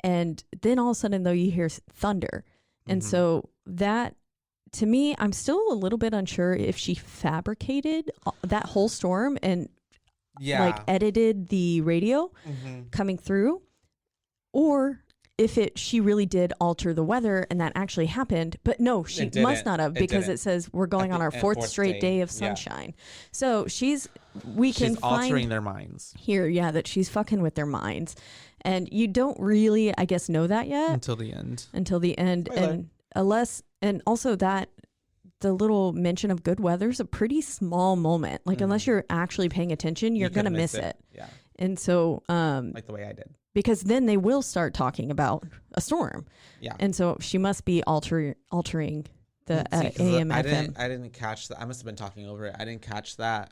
And then all of a sudden, though, you hear thunder. And so that, to me, I'm still a little bit unsure if she fabricated that whole storm and like edited the radio coming through, or if she really did alter the weather and that actually happened. But no, she must not have, because it says we're going on our fourth straight day of sunshine. So she's altering their minds here. Yeah, that she's fucking with their minds. And you don't really, I guess, know that yet. Until the end. And also that the little mention of good weather is a pretty small moment. Like, unless you're actually paying attention, you're going to miss it. Yeah. And so, like the way I did. Because then they will start talking about a storm. Yeah. And so she must be altering the AM, FM. I didn't catch that. I must have been talking over it. I didn't catch that.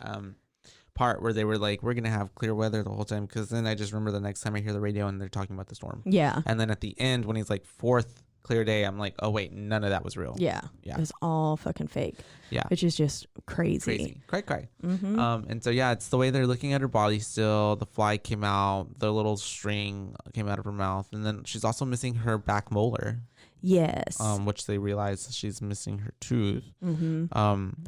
Part where they were like, we're gonna have clear weather the whole time, because then I just remember the next time I hear the radio and they're talking about the storm. And then at the end when he's like, fourth clear day, I'm like, oh wait, none of that was real. It was all fucking fake. Which is just crazy. Cray. And so it's the way they're looking at her body still. The fly came out, the little string came out of her mouth, and then she's also missing her back molar. Yes. Which they realize she's missing her tooth.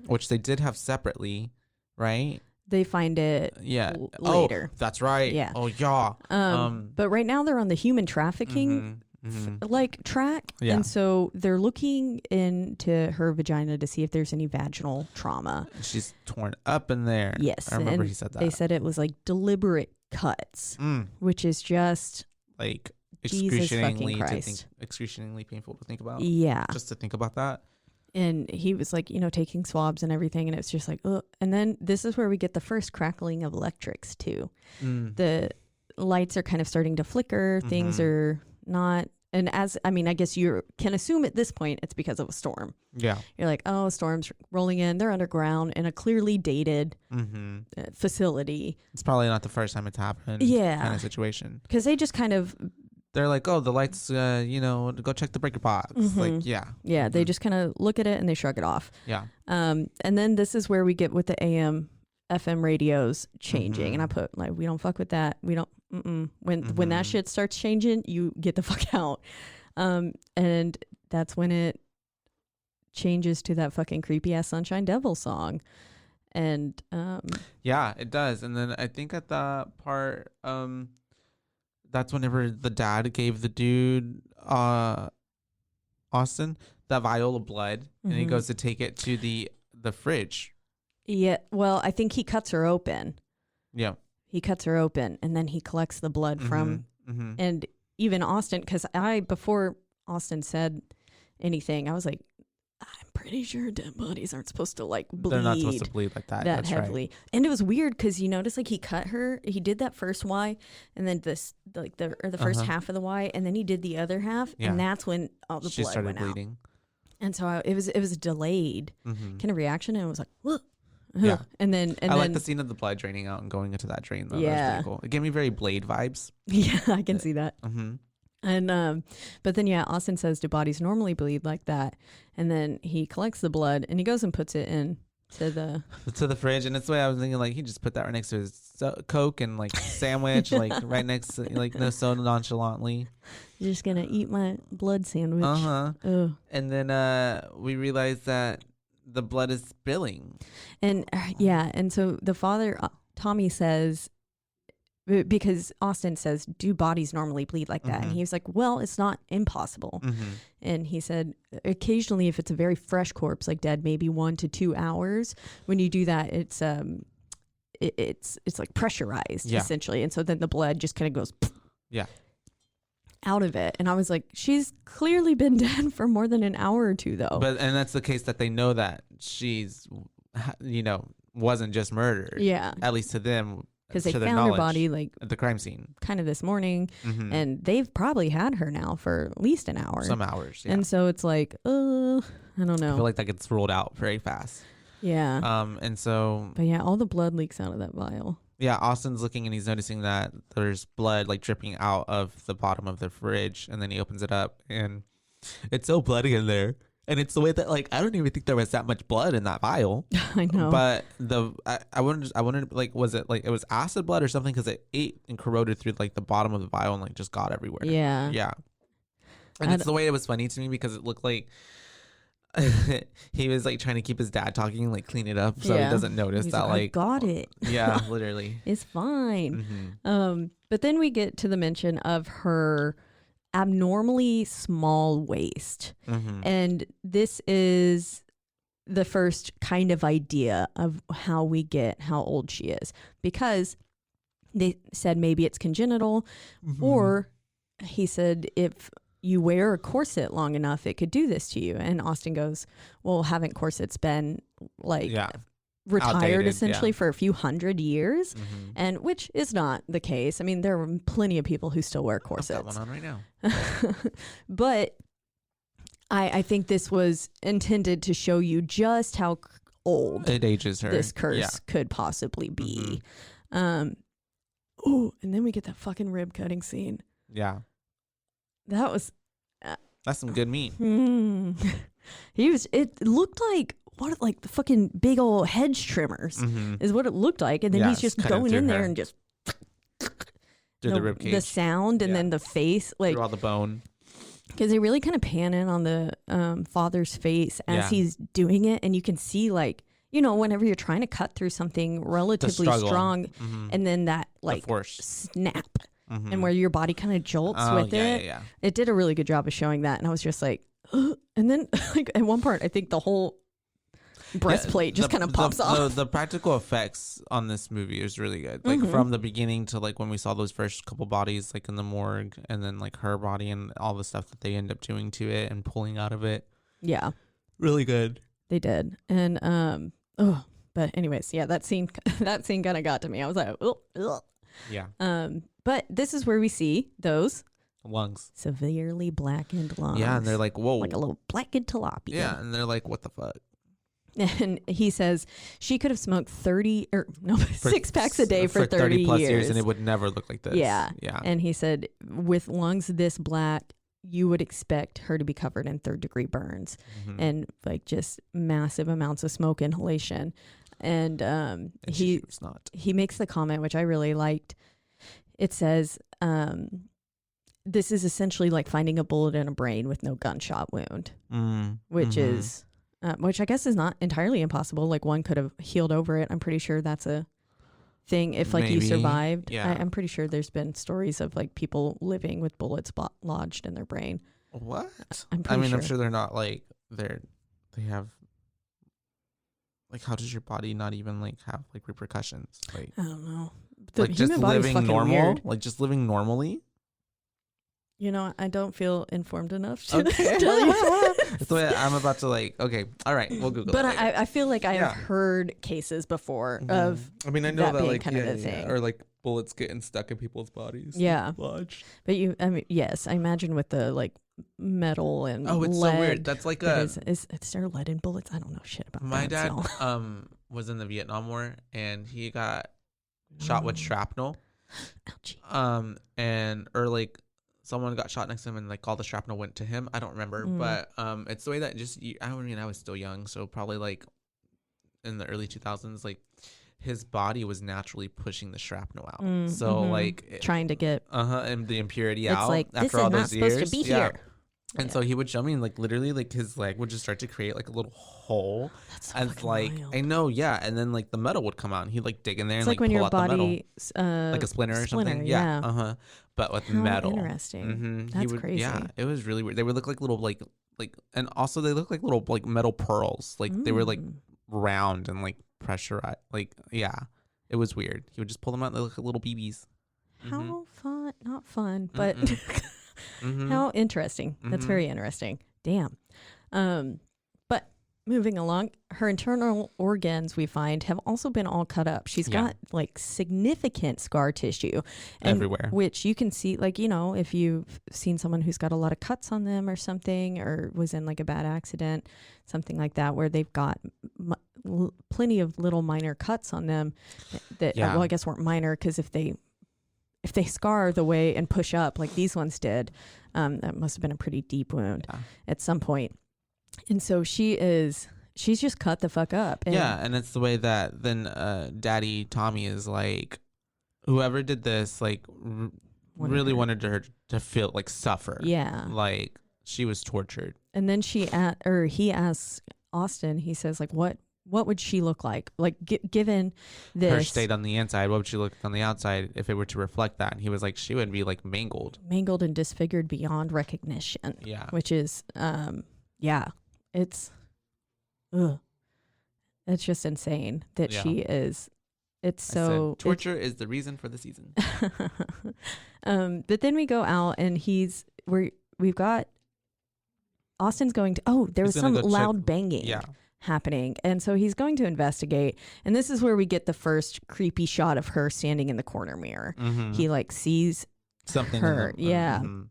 Which they did have separately, right? They find it later. Oh, that's right. Yeah. Oh, yeah. But right now they're on the human trafficking track. Yeah. And so they're looking into her vagina to see if there's any vaginal trauma. She's torn up in there. Yes. I remember he said that. They said it was like deliberate cuts, which is just like excruciatingly painful to think about. Yeah. Just to think about that. And he was like, taking swabs and everything. And it's just like, ugh. And then this is where we get the first crackling of electrics too. The lights are kind of starting to flicker. Things are not. And I guess you can assume at this point it's because of a storm. Yeah. You're like, oh, storm's rolling in. They're underground in a clearly dated facility. It's probably not the first time it's happened. Yeah. Kind of situation. Because they just kind of. They're like, oh, the lights, go check the breaker box. Like, yeah. Yeah, they just kind of look at it and they shrug it off. Yeah. And then this is where we get with the AM, FM radios changing. And I put, like, we don't fuck with that. We don't, When that shit starts changing, you get the fuck out. And that's when it changes to that fucking creepy-ass Sunshine Devil song. And, yeah, it does. And then I think at that part, that's whenever the dad gave the dude, Austin, that vial of blood, and he goes to take it to the fridge. Yeah, well, I think he cuts her open. Yeah. He cuts her open, and then he collects the blood from, and even Austin, because before Austin said anything, I was like, I'm pretty sure dead bodies aren't supposed to like bleed. They're not supposed to bleed like that. That's heavily. Right. And it was weird because you notice like he cut her. He did that first Y, and then the first half of the Y, and then he did the other half, and that's when all the blood started went bleeding. And so it was a delayed kind of reaction, and it was like, whoa. Yeah. And then I like the scene of the blood draining out and going into that drain though. Yeah. That was pretty cool. It gave me very Blade vibes. Yeah, I can see that. And but then Austin says, do bodies normally bleed like that? And then he collects the blood and he goes and puts it in to the fridge. And it's the way I was thinking, like, he just put that right next to his Coke and like sandwich, like right next to, like, no, so nonchalantly. You're just gonna eat my blood sandwich. And then we realize that the blood is spilling. And and so the father, Tommy, says, because Austin says, do bodies normally bleed like that? And he was like, well, it's not impossible. And he said, occasionally, if it's a very fresh corpse, like dead, maybe 1 to 2 hours, when you do that, it's like pressurized, essentially. And so then the blood just kind of goes out of it. And I was like, she's clearly been dead for more than an hour or two, though. And that's the case that they know that she's, wasn't just murdered. Yeah. At least to them. Because they found her body like at the crime scene kind of this morning, and they've probably had her now for at least an hour. Some hours. Yeah. And so it's like, I don't know. I feel like that gets ruled out very fast. Yeah. And so. But yeah, all the blood leaks out of that vial. Yeah, Austin's looking and he's noticing that there's blood like dripping out of the bottom of the fridge, and then he opens it up and it's so bloody in there. And it's the way that, like, I don't even think there was that much blood in that vial. I know. But I wondered, like, was it like it was acid blood or something? Because it ate and corroded through like the bottom of the vial and like just got everywhere. Yeah. Yeah. And it's the way it was funny to me because it looked like he was like trying to keep his dad talking, like clean it up so he doesn't notice that like I got it. Yeah, literally. It's fine. But then we get to the mention of her abnormally small waist. And this is the first kind of idea of how we get how old she is, because they said maybe it's congenital, or he said if you wear a corset long enough it could do this to you. And Austin goes, well, haven't corsets been like retired outdated, essentially for a few hundred years? And which is not the case. I mean, there are plenty of people who still wear corsets. I've got one on right now. But I think this was intended to show you just how old it ages her. This curse could possibly be. Oh, and then we get that fucking rib cutting scene. Yeah, that was that's some good meat. It looked like the fucking big old hedge trimmers is what it looked like. And then he's just going in there and just through the rib cage. The sound and then the face, like through all the bone. Because they really kind of pan in on the father's face as he's doing it. And you can see, like, whenever you're trying to cut through something relatively strong and then that like snap and where your body kind of jolts with it. Yeah. It did a really good job of showing that. And I was just like, ugh. And then like at one part, I think the whole breastplate just kind of pops off. The practical effects on this movie is really good. Like from the beginning to like when we saw those first couple bodies like in the morgue, and then like her body and all the stuff that they end up doing to it and pulling out of it. Yeah. Really good. They did. And but anyways, yeah, that scene kind of got to me. I was like, ugh. Yeah. But this is where we see those lungs, severely blackened lungs. Yeah, and they're like, whoa, like a little blackened tilapia. Yeah, and they're like, what the fuck? And he says she could have smoked 6 packs a day for 30 plus years, and it would never look like this. Yeah. And he said with lungs this black, you would expect her to be covered in 3rd-degree burns and like just massive amounts of smoke inhalation. And he makes the comment, which I really liked. It says, this is essentially like finding a bullet in a brain with no gunshot wound, which is, which I guess is not entirely impossible. Like one could have healed over it. I'm pretty sure that's a thing. If like you survived, I'm pretty sure there's been stories of like people living with bullets lodged in their brain. What? I'm sure they're not like they have. Like, how does your body not even like have like repercussions? Like, I don't know. Like just living normal, weird. Like just living normally. I don't feel informed enough to tell you. That's the way I'm about to like. Okay, all right, we'll Google. But I feel like I have heard cases before of. I mean, I know that like kind of the thing, or like bullets getting stuck in people's bodies. Yeah, lodged. But yes, I imagine with the like metal and it's lead. so weird. That's like is there lead in bullets? I don't know shit about my that. My dad so. was in the Vietnam War, and he got shot with shrapnel. Ouchie. And or like someone got shot next to him, and like all the shrapnel went to him. I don't remember, but it's the way that I mean, I was still young, so probably like in the early 2000s, like his body was naturally pushing the shrapnel out. So like trying to get and the impurity it's out like, after this all is not those supposed years. to be here. And so he would show me, and like literally, like his leg would just start to create like a little hole. That's so and like wild. I know, yeah. And then like the metal would come out, and he'd like dig in there It's and like when pull your out the metal, body, like a splinter or something. Yeah. But with How metal. interesting. That's crazy. Yeah, it was really weird. They would look like little like, and also they look like little like metal pearls. Like they were like round and like pressurized. Like it was weird. He would just pull them out. They look like little BBs. How fun? Not fun, but how interesting. That's very interesting. Damn. But moving along, her internal organs, we find, have also been all cut up. She's got like significant scar tissue everywhere, which you can see, like, you know, if you've seen someone who's got a lot of cuts on them or something, or was in like a bad accident, something like that, where they've got plenty of little minor cuts on them that well, I guess weren't minor, because if they scar the way and push up like these ones did, that must have been a pretty deep wound at some point. And so she's just cut the fuck up. And it's the way that then Daddy Tommy is like, whoever did this, like really wanted her to feel like suffer. Yeah. Like she was tortured. And then he asks Austin, he says, like, what would she look like? Like, given this... Her state on the inside, what would she look like on the outside if it were to reflect that? And he was like, she would be like mangled. Mangled and disfigured beyond recognition. Yeah. Which is, it's just insane that she is... It's so... torture is the reason for the season. But then we go out and we've got... Austin's going to... there was some loud banging. Yeah. Happening, and so he's going to investigate, and this is where we get the first creepy shot of her standing in the corner mirror. He like sees something her and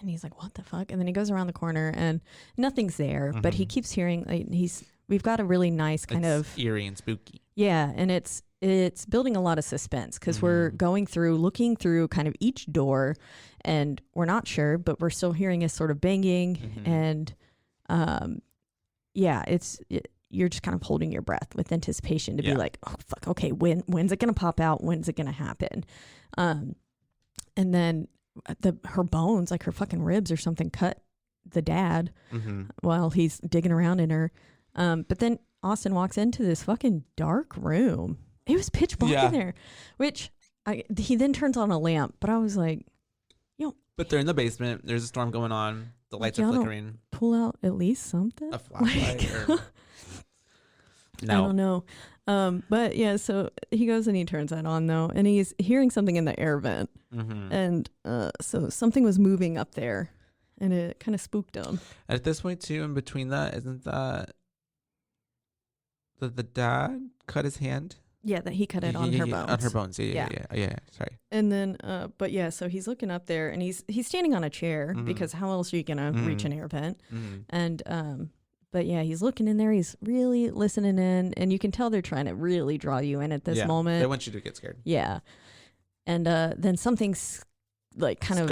he's like, what the fuck? And then he goes around the corner and nothing's there, but he keeps hearing, like, we've got a really nice kind of eerie and spooky, and it's building a lot of suspense, because we're looking through kind of each door, and we're not sure, but we're still hearing a sort of banging, and you're just kind of holding your breath with anticipation to be like, oh fuck, okay, when's it gonna pop out? When's it gonna happen? And then her bones, like her fucking ribs or something, cut the dad while he's digging around in her. But then Austin walks into this fucking dark room. It was pitch black in there, which he then turns on a lamp. But I was like, but they're in the basement. There's a storm going on. The lights are flickering. Pull out at least something. A flashlight. No. I don't know. But yeah, so he goes and he turns that on though, and he's hearing something in the air vent. And so something was moving up there, and it kind of spooked him. At this point too, in between that, isn't that the dad cut his hand? Yeah, that he cut it on her bones. On her bones. Yeah. Sorry. And then, but yeah, so he's looking up there, and he's standing on a chair, because how else are you gonna reach an air vent? And but yeah, he's looking in there. He's really listening in, and you can tell they're trying to really draw you in at this moment. They want you to get scared. Yeah. And then something's like kind of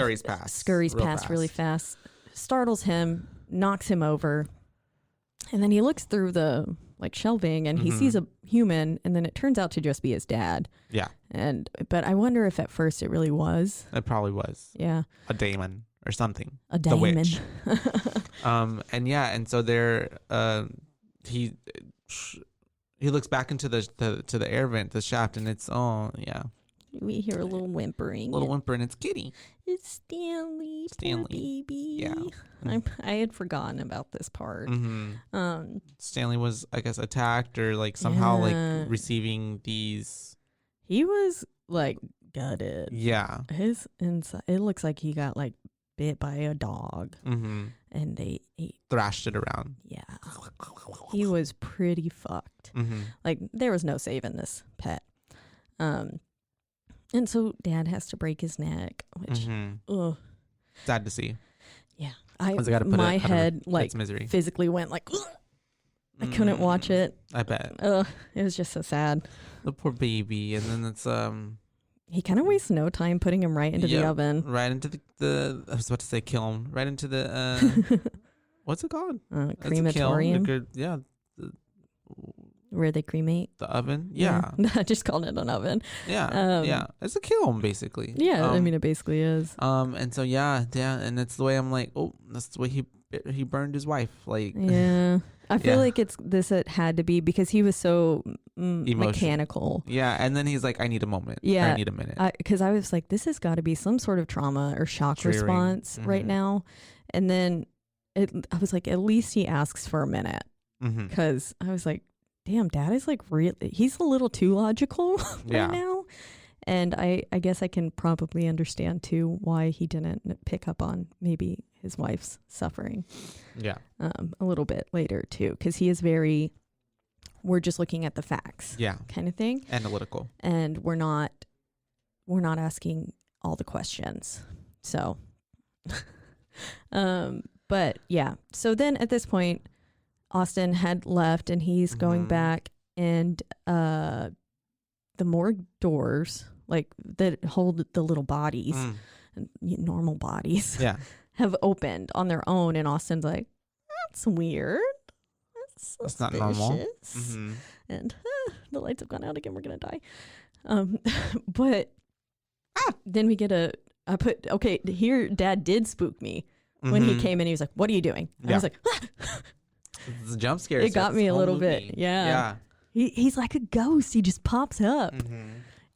scurries past really fast, startles him, knocks him over, and then he looks through the like shelving, and he sees a human, and then it turns out to just be his dad. Yeah. But I wonder if at first it really was. It probably was. Yeah. A daemon or something. A daemon. The witch. And so there, he looks back into the air vent, the shaft, and it's we hear a little whimpering. And it's Kitty. It's Stanley. Poor baby. Yeah. I had forgotten about this part. Stanley was, I guess, attacked or like somehow like receiving these. He was like gutted. Yeah. His inside. It looks like he got like bit by a dog, and they thrashed it around. Yeah. He was pretty fucked. Like there was no saving this pet. And so dad has to break his neck, which, sad to see. Yeah. my head like misery. physically went like, I couldn't watch it. I bet. It was just so sad. The poor baby. And then it's he kind of wastes no time putting him right into the oven. Right into the I was about to say kiln. Right into the what's it called? Crematorium. Yeah. Where they cremate the oven. Yeah. I just called it an oven. Yeah. It's a kiln basically. Yeah, I mean it basically is. And so yeah, and it's the way I'm like, oh, that's the way he burned his wife. Like I feel like it had to be because he was so mechanical. Yeah, and then he's like, I need a moment. Yeah, I need a minute. Because I was like, this has got to be some sort of trauma or shock response right now. And then I was like, at least he asks for a minute. Because I was like, damn, Dad is like he's a little too logical right now. And I guess I can probably understand too why he didn't pick up on maybe his wife's suffering. Yeah. A little bit later too, because he is we're just looking at the facts. Yeah. Kind of thing. Analytical. And we're not asking all the questions. So, but yeah. So then at this point, Austin had left and he's going back, and the morgue doors, like that hold the little bodies, normal bodies, have opened on their own. And Austin's like, that's weird. That's not normal. And the lights have gone out again. We're going to die. But then we get here Dad did spook me when he came in. He was like, what are you doing? And I was like, it's a jump scare. It got me a little bit. Yeah. He's like a ghost. He just pops up.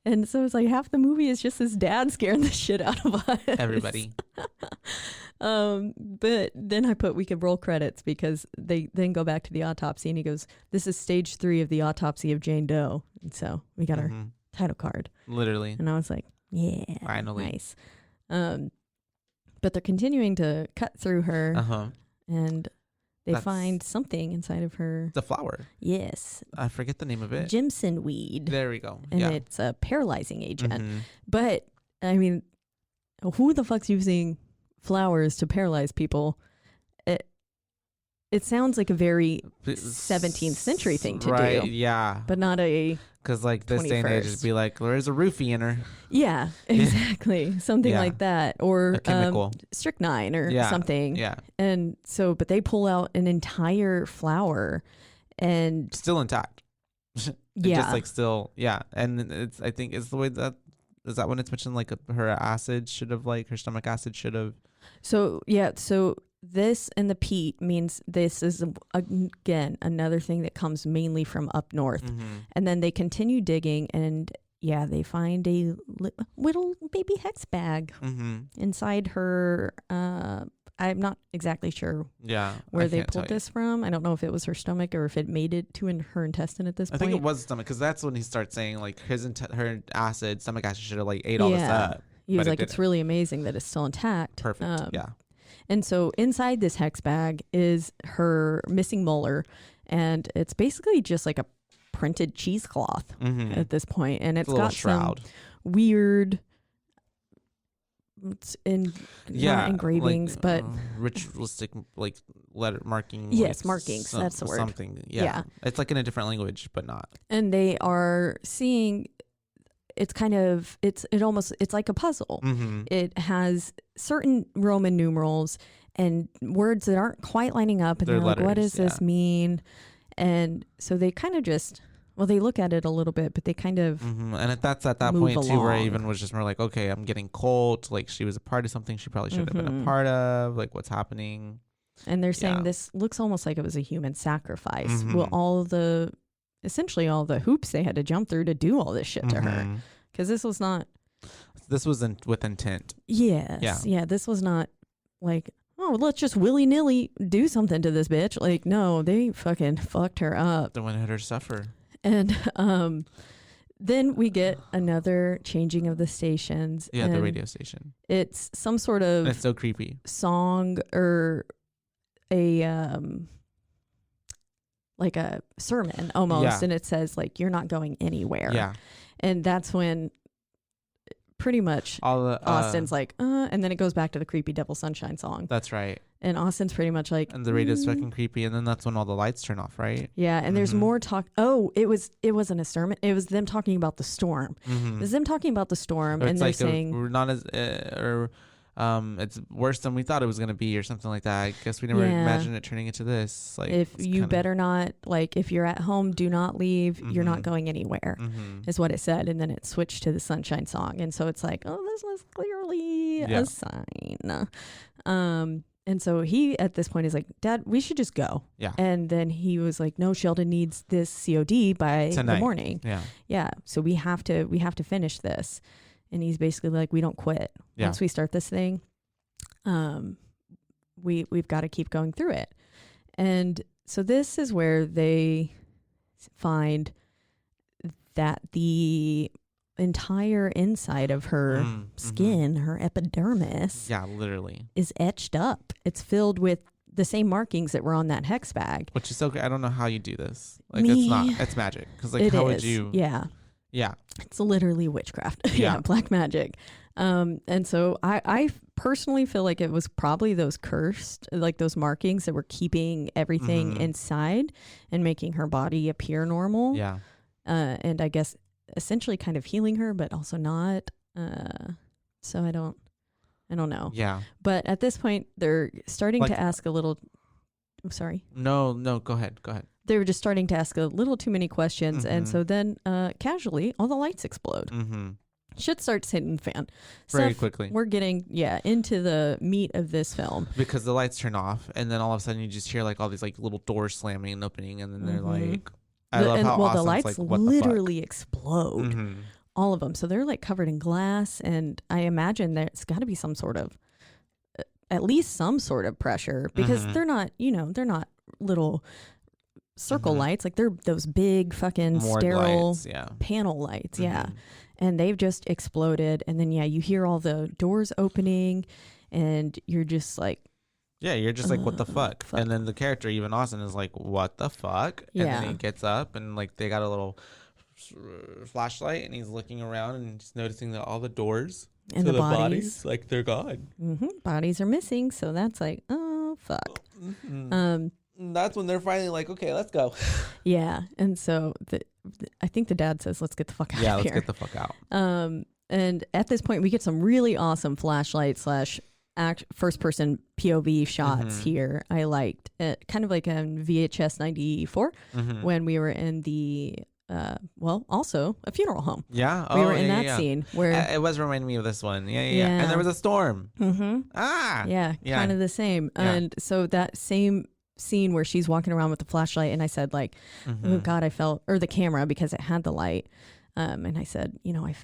And so it's like half the movie is just his dad scaring the shit out of us. Everybody. But then we could roll credits because they then go back to the autopsy and he goes, this is stage 3 of the autopsy of Jane Doe. And so we got our title card. Literally. And I was like, yeah. Finally. Nice. But they're continuing to cut through her. And they find something inside of her. The flower. Yes. I forget the name of it. Jimson weed. There we go. And it's a paralyzing agent. But, I mean, who the fuck's using flowers to paralyze people? It sounds like a very 17th century thing to do. Yeah. But not a... Because like this day and age, it'd be like, there's a roofie in her. Yeah, exactly. Something like that. Or a chemical. Strychnine or something. Yeah. And so, but they pull out an entire flower and... Still intact. Just like still, And I think it's the way that... Is that when it's mentioned like her acid should have like, her stomach acid should have... So this and the peat means this is, again, another thing that comes mainly from up north. And then they continue digging and, they find a little baby hex bag inside her. I'm not exactly sure where they pulled this from. I don't know if it was her stomach or if it made it to her intestine at this point. I think it was stomach because that's when he starts saying like her stomach acid should have like ate all this up. He was like, it's really amazing that it's still intact. Perfect. And so inside this hex bag is her missing molar, and it's basically just like a printed cheesecloth at this point, and it's got some weird not engravings, like, but ritualistic like letter markings. Yes, markings. That's the word. Something. Yeah, it's like in a different language, but not. And they are seeing. It's kind of, it's like a puzzle. It has certain Roman numerals and words that aren't quite lining up. And they're like, what does this mean? And so they kind of just, they look at it a little bit, but they kind of And that's at that point too, where I even was just more like, okay, I'm getting cold. Like she was a part of something she probably should have been a part of. Like what's happening? And they're saying this looks almost like it was a human sacrifice. Well, essentially all the hoops they had to jump through to do all this shit to her. Because this was with intent. Yes. Yeah. This was not like, let's just willy-nilly do something to this bitch. Like, no, they fucking fucked her up. They wanted her to suffer. And then we get another changing of the stations. Yeah, the radio station. It's some sort of... It's so creepy. Song or a... like a sermon almost, and it says like, you're not going anywhere. Yeah. And that's when pretty much Austin's like, and then it goes back to the creepy Devil Sunshine song. That's right. And Austin's pretty much like, and the radio's fucking creepy. And then that's when all the lights turn off, right? Yeah. And there's more talk. Oh, it wasn't a sermon. It was them talking about the storm. It was them talking about the storm. Or and it's they're like saying, we're not as, it's worse than we thought it was going to be or something like that. I guess we never imagined it turning into this. Like, if you better not, like, if you're at home, do not leave. You're not going anywhere, is what it said. And then it switched to the Sunshine Song. And so it's like, oh, this was clearly a sign. And so he, at this point, is like, Dad, we should just go. Yeah. And then he was like, no, Sheldon needs this COD by tonight. The morning. Yeah. Yeah. So we have to finish this. And he's basically like, we don't quit. Yeah. Once we start this thing, we've got to keep going through it. And so this is where they find that the entire inside of her skin, her epidermis, literally, is etched up. It's filled with the same markings that were on that hex bag. Which is so good. I don't know how you do this. Like, it's magic. Because, like, how would you? Yeah. Yeah. It's literally witchcraft. Yeah. Black magic. And so I personally feel like it was probably those cursed, like those markings that were keeping everything inside and making her body appear normal. Yeah. And I guess essentially kind of healing her, but also not. So I don't know. Yeah. But at this point, they're starting to ask a little. I'm sorry. No, go ahead. They were just starting to ask a little too many questions. And so then casually, all the lights explode. Shit starts hitting the fan. Very quickly. We're getting, into the meat of this film. Because the lights turn off, and then all of a sudden you just hear like all these like little doors slamming and opening, and then they're like, I love how the lights like, literally explode. All of them. So they're like covered in glass, and I imagine there's got to be some sort of, at least some sort of pressure, because they're not, they're not little circle lights. Like, they're those big fucking sterile lights, panel lights. Yeah. And they've just exploded. And then, you hear all the doors opening, and you're just like, you're just like, what the fuck? And then the character, even Austin, is like, what the fuck? And then he gets up, and like they got a little flashlight, and he's looking around and just noticing that all the doors and to the bodies, like, they're gone. Bodies are missing. So that's like, oh, fuck. That's when they're finally like, okay, let's go. Yeah. And so I think the dad says, let's get the fuck out of here. Yeah, let's get the fuck out. And at this point, we get some really awesome flashlight / first person POV shots here. I liked it, kind of like on VHS 94 when we were in the also a funeral home. Yeah. We were in that scene where it was reminding me of this one. Yeah. And there was a storm. Yeah. Kind of the same. And so that same scene where she's walking around with the flashlight, and I said like, oh God, I felt, or the camera, because it had the light. And I said, I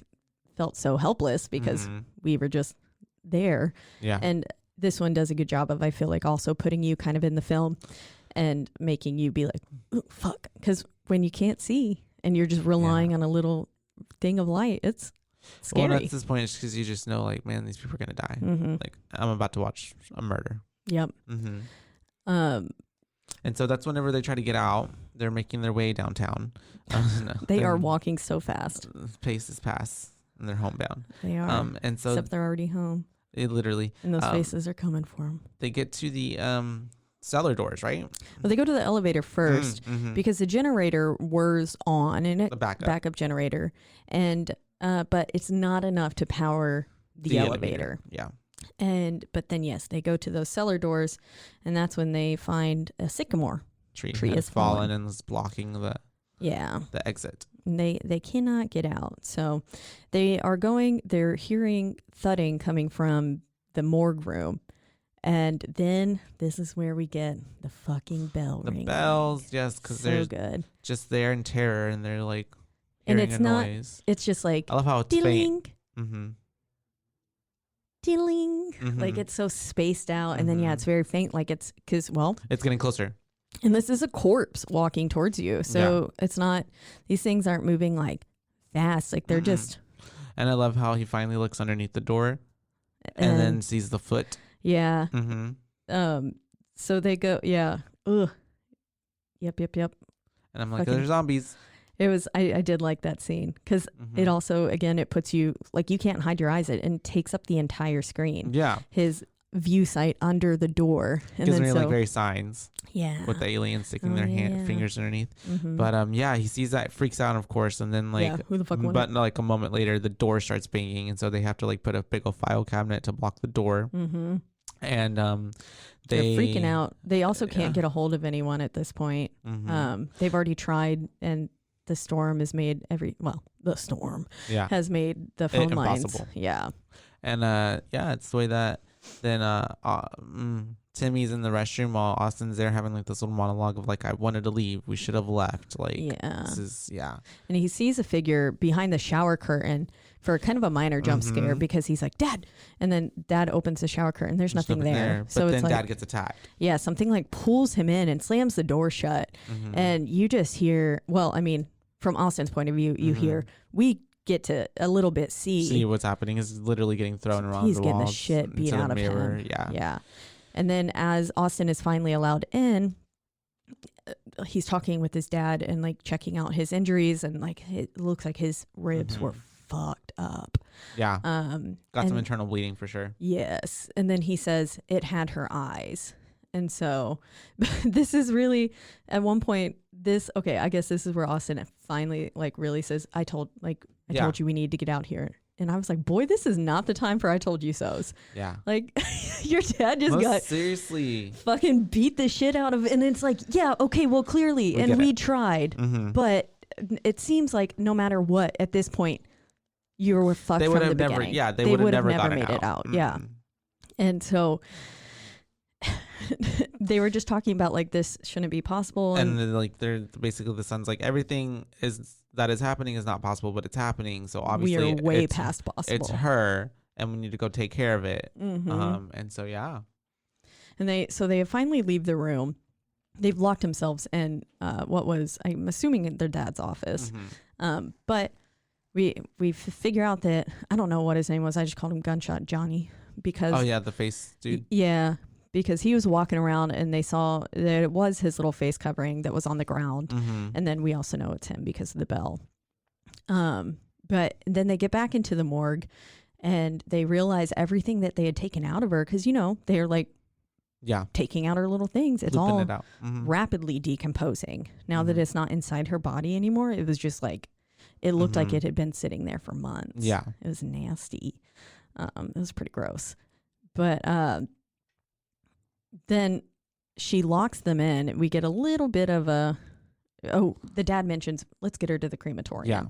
felt so helpless because we were just there. Yeah. And this one does a good job of, I feel like, also putting you kind of in the film and making you be like, oh, fuck. Because when you can't see and you're just relying on a little thing of light, it's scary. Well, at this point, it's because you just know, like, man, these people are going to die. Like, I'm about to watch a murder. Yep. And so that's whenever they try to get out, they're making their way downtown. They are walking so fast. Pace is past, and they're homebound. They are. And so except they're already home. It literally. And those faces are coming for them. They get to the cellar doors, right? Well, they go to the elevator first because the generator whirs on, and it's a backup generator, and but it's not enough to power the elevator. Yeah. But then they go to those cellar doors, and that's when they find a sycamore tree has fallen and is blocking the exit. And they cannot get out. So they're hearing thudding coming from the morgue room. And then this is where we get the fucking bell ring. The bells, yes, because they're good. Just there in terror, and they're like hearing and it's a not noise. It's just like, I love how it's faint. Dealing. Like, it's so spaced out, and then it's very faint, like it's because it's getting closer, and this is a corpse walking towards you, so it's not, these things aren't moving like fast, like they're just. And I love how he finally looks underneath the door and then sees the foot. So they go yep. And I'm like, they're zombies. It was, I did like that scene because it also, again, it puts you, like, you can't hide your eyes. It and takes up the entire screen. Yeah. His view sight under the door. And gives then me like very signs. Yeah. With the aliens sticking their fingers underneath. Mm-hmm. But yeah, he sees that, freaks out, of course, and then like, who the fuck but like a moment later, the door starts banging, and so they have to like put a big old file cabinet to block the door. Mm-hmm. And they're freaking out. They also can't get a hold of anyone at this point. Mm-hmm. They've already tried, and the storm has made the storm has made the phone lines impossible. Yeah. And it's the way that then Timmy's in the restroom while Austin's there having like this little monologue of like, I wanted to leave, we should have left, like this is and he sees a figure behind the shower curtain for kind of a minor jump scare, because he's like, Dad, and then Dad opens the shower curtain, there's nothing there. So then Dad gets attacked. Yeah, something like pulls him in and slams the door shut. And you just hear, well, I mean, from Austin's point of view, you hear, we get to a little bit see what's happening. Is literally getting thrown around. He's the getting walls the shit beat out of him. Yeah. And then as Austin is finally allowed in, he's talking with his dad and like checking out his injuries, and like it looks like his ribs were fucked up. Yeah. Got some internal bleeding for sure. Yes. And then he says it had her eyes. And so this is really at one point I guess this is where Austin finally like really says, I told you we need to get out here. And I was like, boy, this is not the time for I told you so's. Yeah. Like your dad just got seriously fucking beat the shit out of, and it's like, yeah, okay, well clearly, we tried, but it seems like no matter what at this point, you were fucked from the beginning. They would have never made it out. Yeah. And so they were just talking about like, this shouldn't be possible. And then, like, they're basically, the son's like, everything that is happening is not possible, but it's happening. So obviously we are way past possible. It's her, and we need to go take care of it. And so, yeah. And they finally leave the room. They've locked themselves in I'm assuming in their dad's office. But we figure out that, I don't know what his name was. I just called him Gunshot Johnny because. Oh yeah, the face dude. Yeah. Because he was walking around and they saw that it was his little face covering that was on the ground. And then we also know it's him because of the bell. But then they get back into the morgue and they realize everything that they had taken out of her. Because, they're like taking out her little things. It's all rapidly decomposing. Now that it's not inside her body anymore, it was just like, it looked like it had been sitting there for months. Yeah. It was nasty. It was pretty gross. But then she locks them in. We get a little bit of the dad mentions, let's get her to the crematorium. Yeah.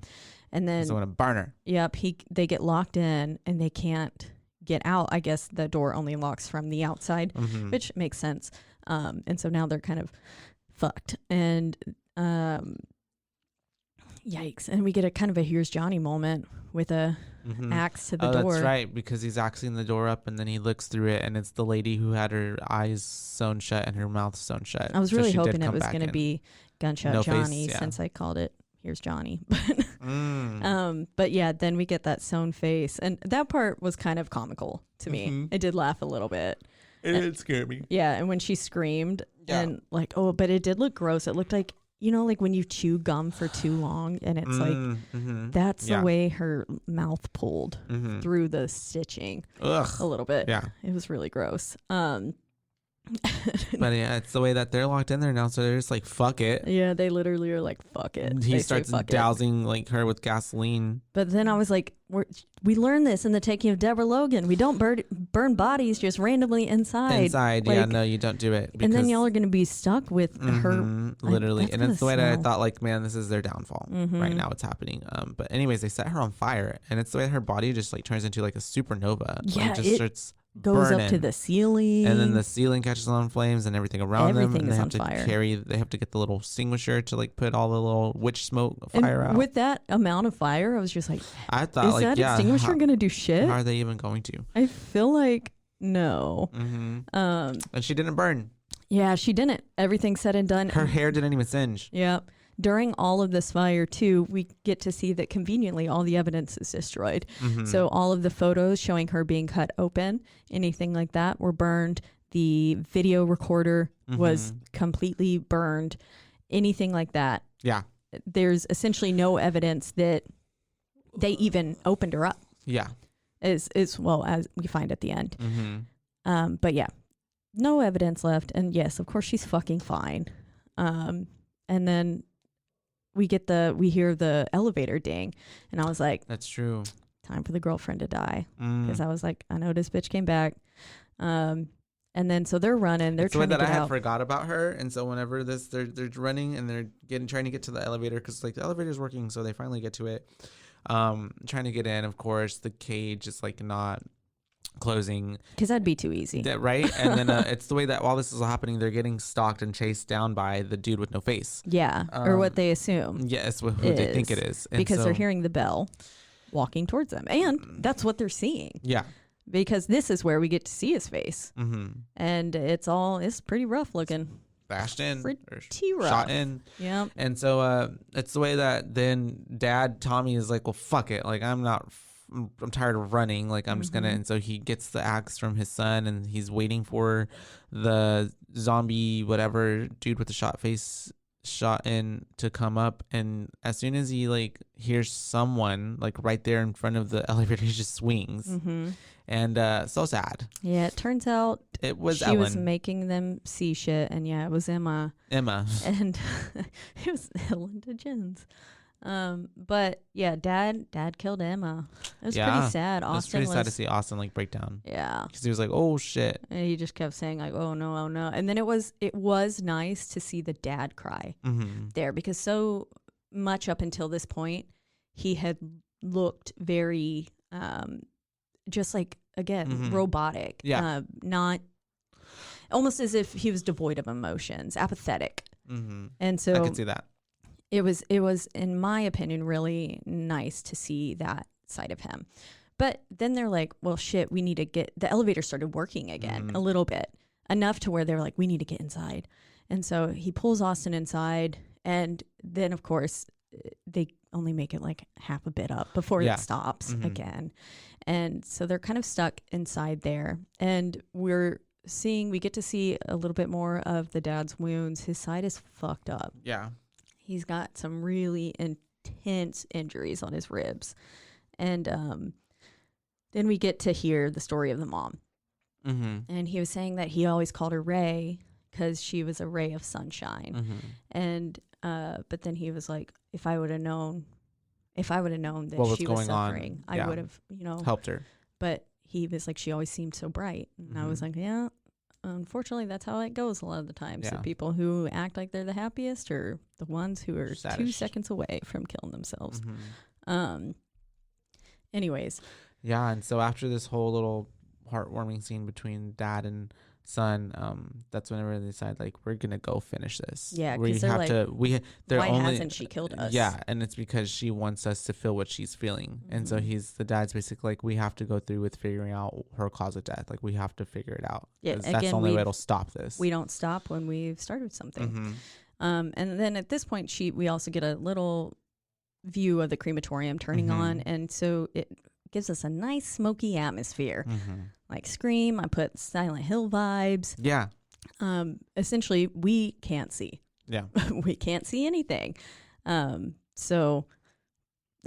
And then I want to burn her. Yep. They get locked in and they can't get out. I guess the door only locks from the outside, which makes sense. And so now they're kind of fucked. And yikes. And we get a kind of a here's Johnny moment with a axe to the door. That's right, because he's axing the door up and then he looks through it and it's the lady who had her eyes sewn shut and her mouth sewn shut. I was really hoping it was going to be Gunshot Johnny since I called it here's Johnny. But yeah, then we get that sewn face, and that part was kind of comical to me. I did laugh a little bit. It did scare me. Yeah, and when she screamed and like, but it did look gross. It looked like, like when you chew gum for too long and it's like, that's the way her mouth pulled through the stitching. Ugh. A little bit. Yeah. It was really gross. But yeah, it's the way that they're locked in there now, so they're just like, fuck it. Yeah, they literally are like, fuck it. He starts dousing like her with gasoline. But then I was like, we learned this in the taking of Deborah Logan. We don't burn bodies just randomly inside. Like, yeah, no, you don't do it. And then y'all are going to be stuck with her. Literally. And it's the way that I thought, like, man, this is their downfall. Right now it's happening. But anyways, they set her on fire, and it's the way her body just like turns into like a supernova. Yeah, like, just starts goes burning up to the ceiling, and then the ceiling catches on flames and everything around them, and they have to fire. They have to get the little extinguisher to like put all the little witch smoke fire out. With that amount of fire, I was just like, I thought, is that extinguisher gonna do shit? How are they even going to? I feel like no. And she didn't burn. Yeah, she didn't. Everything said and done. Her hair didn't even singe. Yeah. During all of this fire, too, we get to see that conveniently all the evidence is destroyed. So all of the photos showing her being cut open, anything like that, were burned. The video recorder was completely burned. Anything like that. Yeah. There's essentially no evidence that they even opened her up. Yeah. As well as we find at the end. But yeah, no evidence left. And yes, of course she's fucking fine. And then we hear the elevator ding, and I was like, that's true. Time for the girlfriend to die. Because I was like, I know this bitch came back. And then so they're running. They're trying to get out. I had forgot about her, and so whenever they're running and they're trying to get to the elevator because like the elevator's working, so they finally get to it. Trying to get in. Of course, the cage is like not closing because that'd be too easy, right? And then it's the way that while this is happening, they're getting stalked and chased down by the dude with no face. Yeah, or what they assume. Yes, who they think it is, and because they're hearing the bell walking towards them, and that's what they're seeing. Yeah. Because this is where we get to see his face. And it's pretty rough looking. Bashed in. Pretty rough. Shot in. Yeah. And so it's the way that then Dad, Tommy, is like, well, fuck it. Like, I'm tired of running. Like, I'm just going to. And so he gets the axe from his son and he's waiting for the zombie, whatever, dude with the shot in to come up. And as soon as he like hears someone like right there in front of the elevator, he just swings. And so sad. Yeah, it turns out it was she Ellen. Was making them see shit, and yeah, it was Emma. And it was Ellen DeGeneres. But yeah, Dad killed Emma. It was pretty sad. Austin, it was pretty sad to see Austin like break down. Yeah, because he was like, "Oh shit!" And he just kept saying like, "Oh no, oh no." And then it was nice to see the dad cry there, because so much up until this point, he had looked very just like, again, robotic. Yeah. Not almost as if he was devoid of emotions, apathetic. And so I could see that. It was, in my opinion, really nice to see that side of him. But then they're like, well, shit, we need to get, the elevator started working again a little bit, enough to where they were like, we need to get inside. And so he pulls Austin inside. And then, of course, they only make it like half a bit up before it stops again. And so they're kind of stuck inside there. And we get to see a little bit more of the dad's wounds. His side is fucked up. Yeah. He's got some really intense injuries on his ribs. And then we get to hear the story of the mom. And he was saying that he always called her Ray because she was a ray of sunshine. And but then he was like, if I would have known that she was suffering, I would have, helped her. But he was like, she always seemed so bright. And I was like, yeah, unfortunately, that's how it goes a lot of the times. The people who act like they're the happiest are the ones who are 2 seconds away from killing themselves. Anyways. Yeah, and so after this whole little heartwarming scene between dad and son, that's whenever they decide like we're gonna go finish this. Yeah, because they're like, why hasn't she killed us? Yeah, and it's because she wants us to feel what she's feeling. And so the dad's basically like, we have to go through with figuring out her cause of death. Like, we have to figure it out. Yeah, again, that's the only way it'll stop this. We don't stop when we've started something. And then at this point, we also get a little view of the crematorium turning on, and so it gives us a nice smoky atmosphere. Like Scream, I put Silent Hill vibes. Yeah. Essentially, we can't see. Yeah. We can't see anything. So,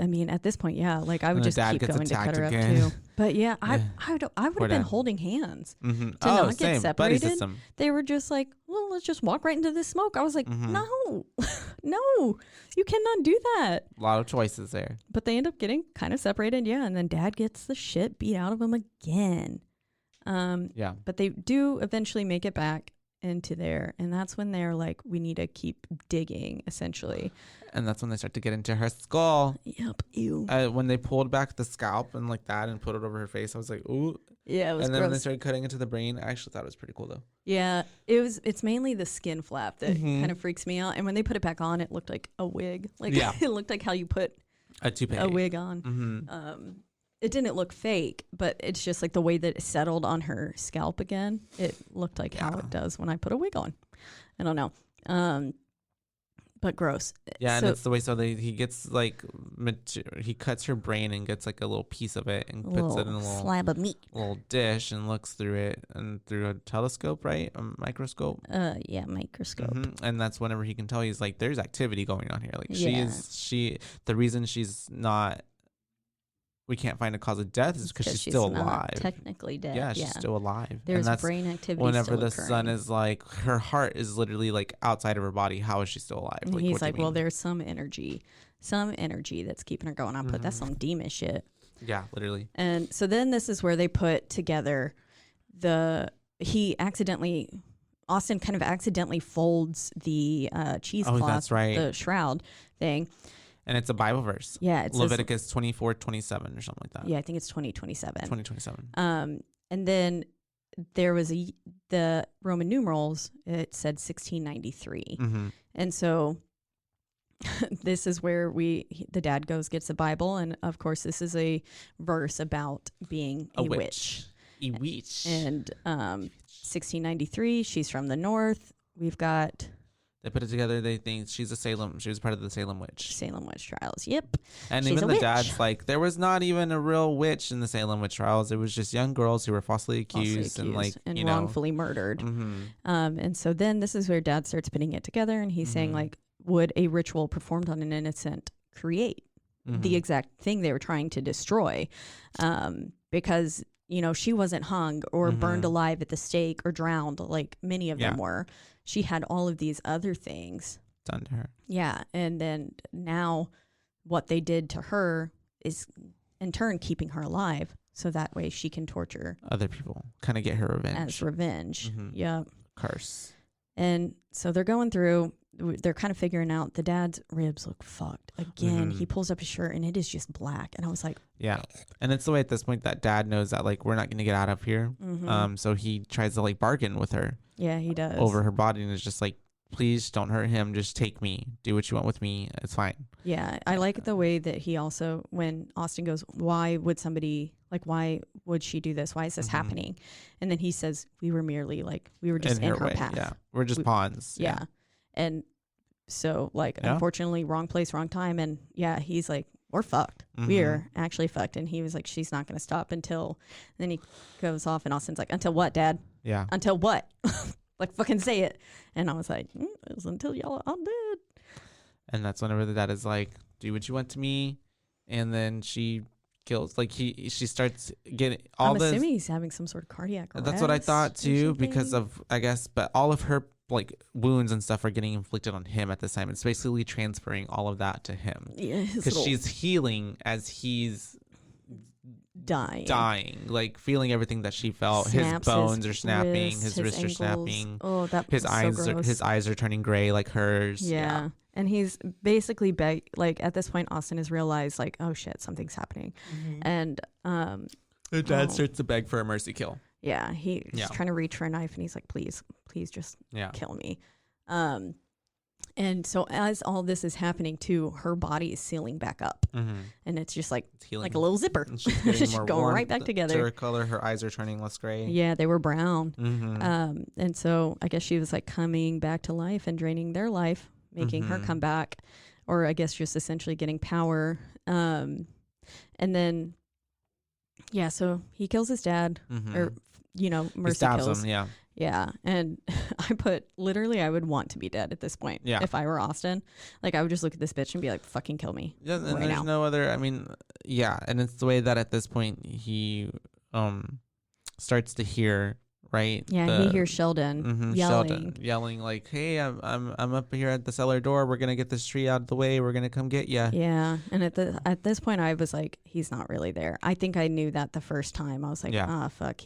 I mean, at this point, yeah, like I would just keep going to cut her again. Up too. But yeah, I would have been holding hands to not get separated. They were just like, well, let's just walk right into this smoke. I was like, no, no, you cannot do that. A lot of choices there. But they end up getting kind of separated, yeah. And then Dad gets the shit beat out of him again. Yeah. But they do eventually make it back into there, and that's when they're like, we need to keep digging, essentially. And that's when they start to get into her skull. Yep. Ew. When they pulled back the scalp and like that and put it over her face, I was like, ooh. Yeah, it was And then gross. when they started cutting into the brain, I actually thought it was pretty cool though. Yeah, it's mainly the skin flap that kind of freaks me out. And when they put it back on, it looked like a wig. Like it looked like how you put a toupee, a wig on. It didn't look fake, but it's just like the way that it settled on her scalp again. It looked like how it does when I put a wig on. I don't know. But gross. Yeah, and it's the way he gets like he cuts her brain and gets like a little piece of it and puts it in a little slab of meat, little dish, and looks through it and through a telescope, right? A microscope. Yeah, microscope. And that's whenever he can tell he's like, there's activity going on here. Like the reason she's not we can't find a cause of death is because she's still alive. Technically dead. Yeah, she's still alive. There's brain activity. Whenever the occurring. son is like, her heart is literally like outside of her body. How is she still alive? And he's like, well, there's some energy that's keeping her going. That's some demon shit. Yeah, literally. And so then this is where they put together Austin kind of accidentally folds the cheesecloth, that's right, the shroud thing. And it's a Bible verse. Yeah, it's Leviticus 24:27 or something like that. Yeah, I think it's 20:27. 20:27. And then there was the Roman numerals. It said 1693, and so this is where the dad gets a Bible, and of course this is a verse about being a witch. A witch. And 1693. She's from the north. We've got. They put it together. They think she was part of the Salem witch trials. Yep. And even the dad's like, there was not even a real witch in the Salem witch trials. It was just young girls who were falsely accused and wrongfully murdered. And so then this is where dad starts putting it together, and he's saying like, would a ritual performed on an innocent create the exact thing they were trying to destroy? Because she wasn't hung or burned alive at the stake or drowned like many of them were. She had all of these other things done to her. Yeah. And then now what they did to her is in turn keeping her alive. So that way she can torture other people, kind of get her revenge. As revenge. Yep. Curse. And so they're going through, they're kind of figuring out the dad's ribs look fucked. Again, he pulls up his shirt and it is just black. And I was like, yeah. And it's the way at this point that dad knows that like, we're not going to get out of here. So he tries to like bargain with her. Yeah, he does. Over her body, and is just like, please don't hurt him. Just take me. Do what you want with me. It's fine. Yeah. I like the way that he also, when Austin goes, why would she do this? Why is this happening? And then he says, we were just in her path. Yeah. We're just pawns. Yeah. And so unfortunately, wrong place, wrong time. And yeah, he's like, we're fucked. We're actually fucked. And he was like, she's not going to stop until, and then he goes off and Austin's like, until what, Dad? Yeah. Until what? Like, fucking say it. And I was like, it was until y'all are dead. And that's whenever the dad is like, do what you want to me. And then she kills, like she starts getting all this. I'm assuming he's having some sort of cardiac arrest. That's what I thought too, because of, I guess, but all of her like wounds and stuff are getting inflicted on him at this time. It's basically transferring all of that to him. Yeah. Because she's healing as he's dying, like feeling everything that she felt. His bones are snapping, his wrists are snapping. Oh, his eyes are turning gray like hers. Yeah. And he's basically like at this point Austin has realized like, oh shit, something's happening. And the dad starts to beg for a mercy kill. Yeah, he's trying to reach for a knife and he's like, please just kill me. And so as all this is happening too, her body is sealing back up. And it's just like a little zipper. She's going right back together. To her color, her eyes are turning less gray. Yeah, they were brown. And so I guess she was like coming back to life and draining their life, making her come back, or I guess just essentially getting power. And then, yeah, so he kills his dad, or, mercy kills. Him, yeah. And I put, literally, I would want to be dead at this point. Yeah. If I were Austin. Like, I would just look at this bitch and be like, fucking kill me. Yeah, and there's no other, and it's the way that at this point he starts to hear, right? Yeah, he hears Sheldon yelling like, hey, I'm up here at the cellar door. We're going to get this tree out of the way. We're going to come get you. Yeah. And at this point, I was like, he's not really there. I think I knew that the first time. I was like, fuck,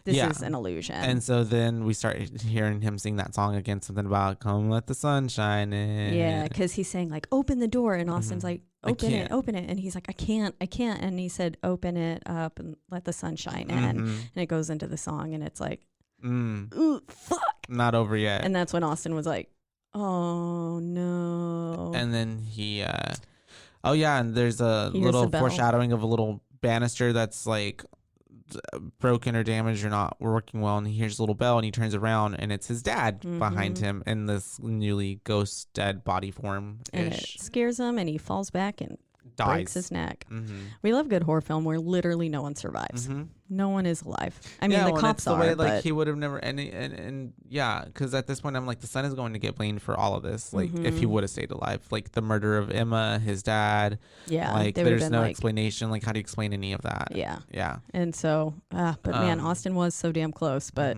this is an illusion. And so then we start hearing him sing that song again, something about come let the sun shine in. Yeah, because he's saying like, open the door. And Austin's like, open it. And he's like, I can't. And he said, open it up and let the sun shine in. And it goes into the song and it's like, ooh, fuck. Not over yet. And that's when Austin was like, oh no. And then he, and there's a little foreshadowing of a little banister that's like broken or damaged or not working well, and he hears a little bell and he turns around and it's his dad behind him in this newly ghost dead body form, and it scares him and he falls back and breaks his neck. We love good horror film where literally no one survives. No one is alive. I mean, the cops are. The way, like, he would have never, and yeah, because at this point, I'm like, the son is going to get blamed for all of this. Like, if he would have stayed alive, like the murder of Emma, his dad. Yeah. Like, there's no explanation. Like, how do you explain any of that? Yeah. Yeah. And so, but man, Austin was so damn close, but.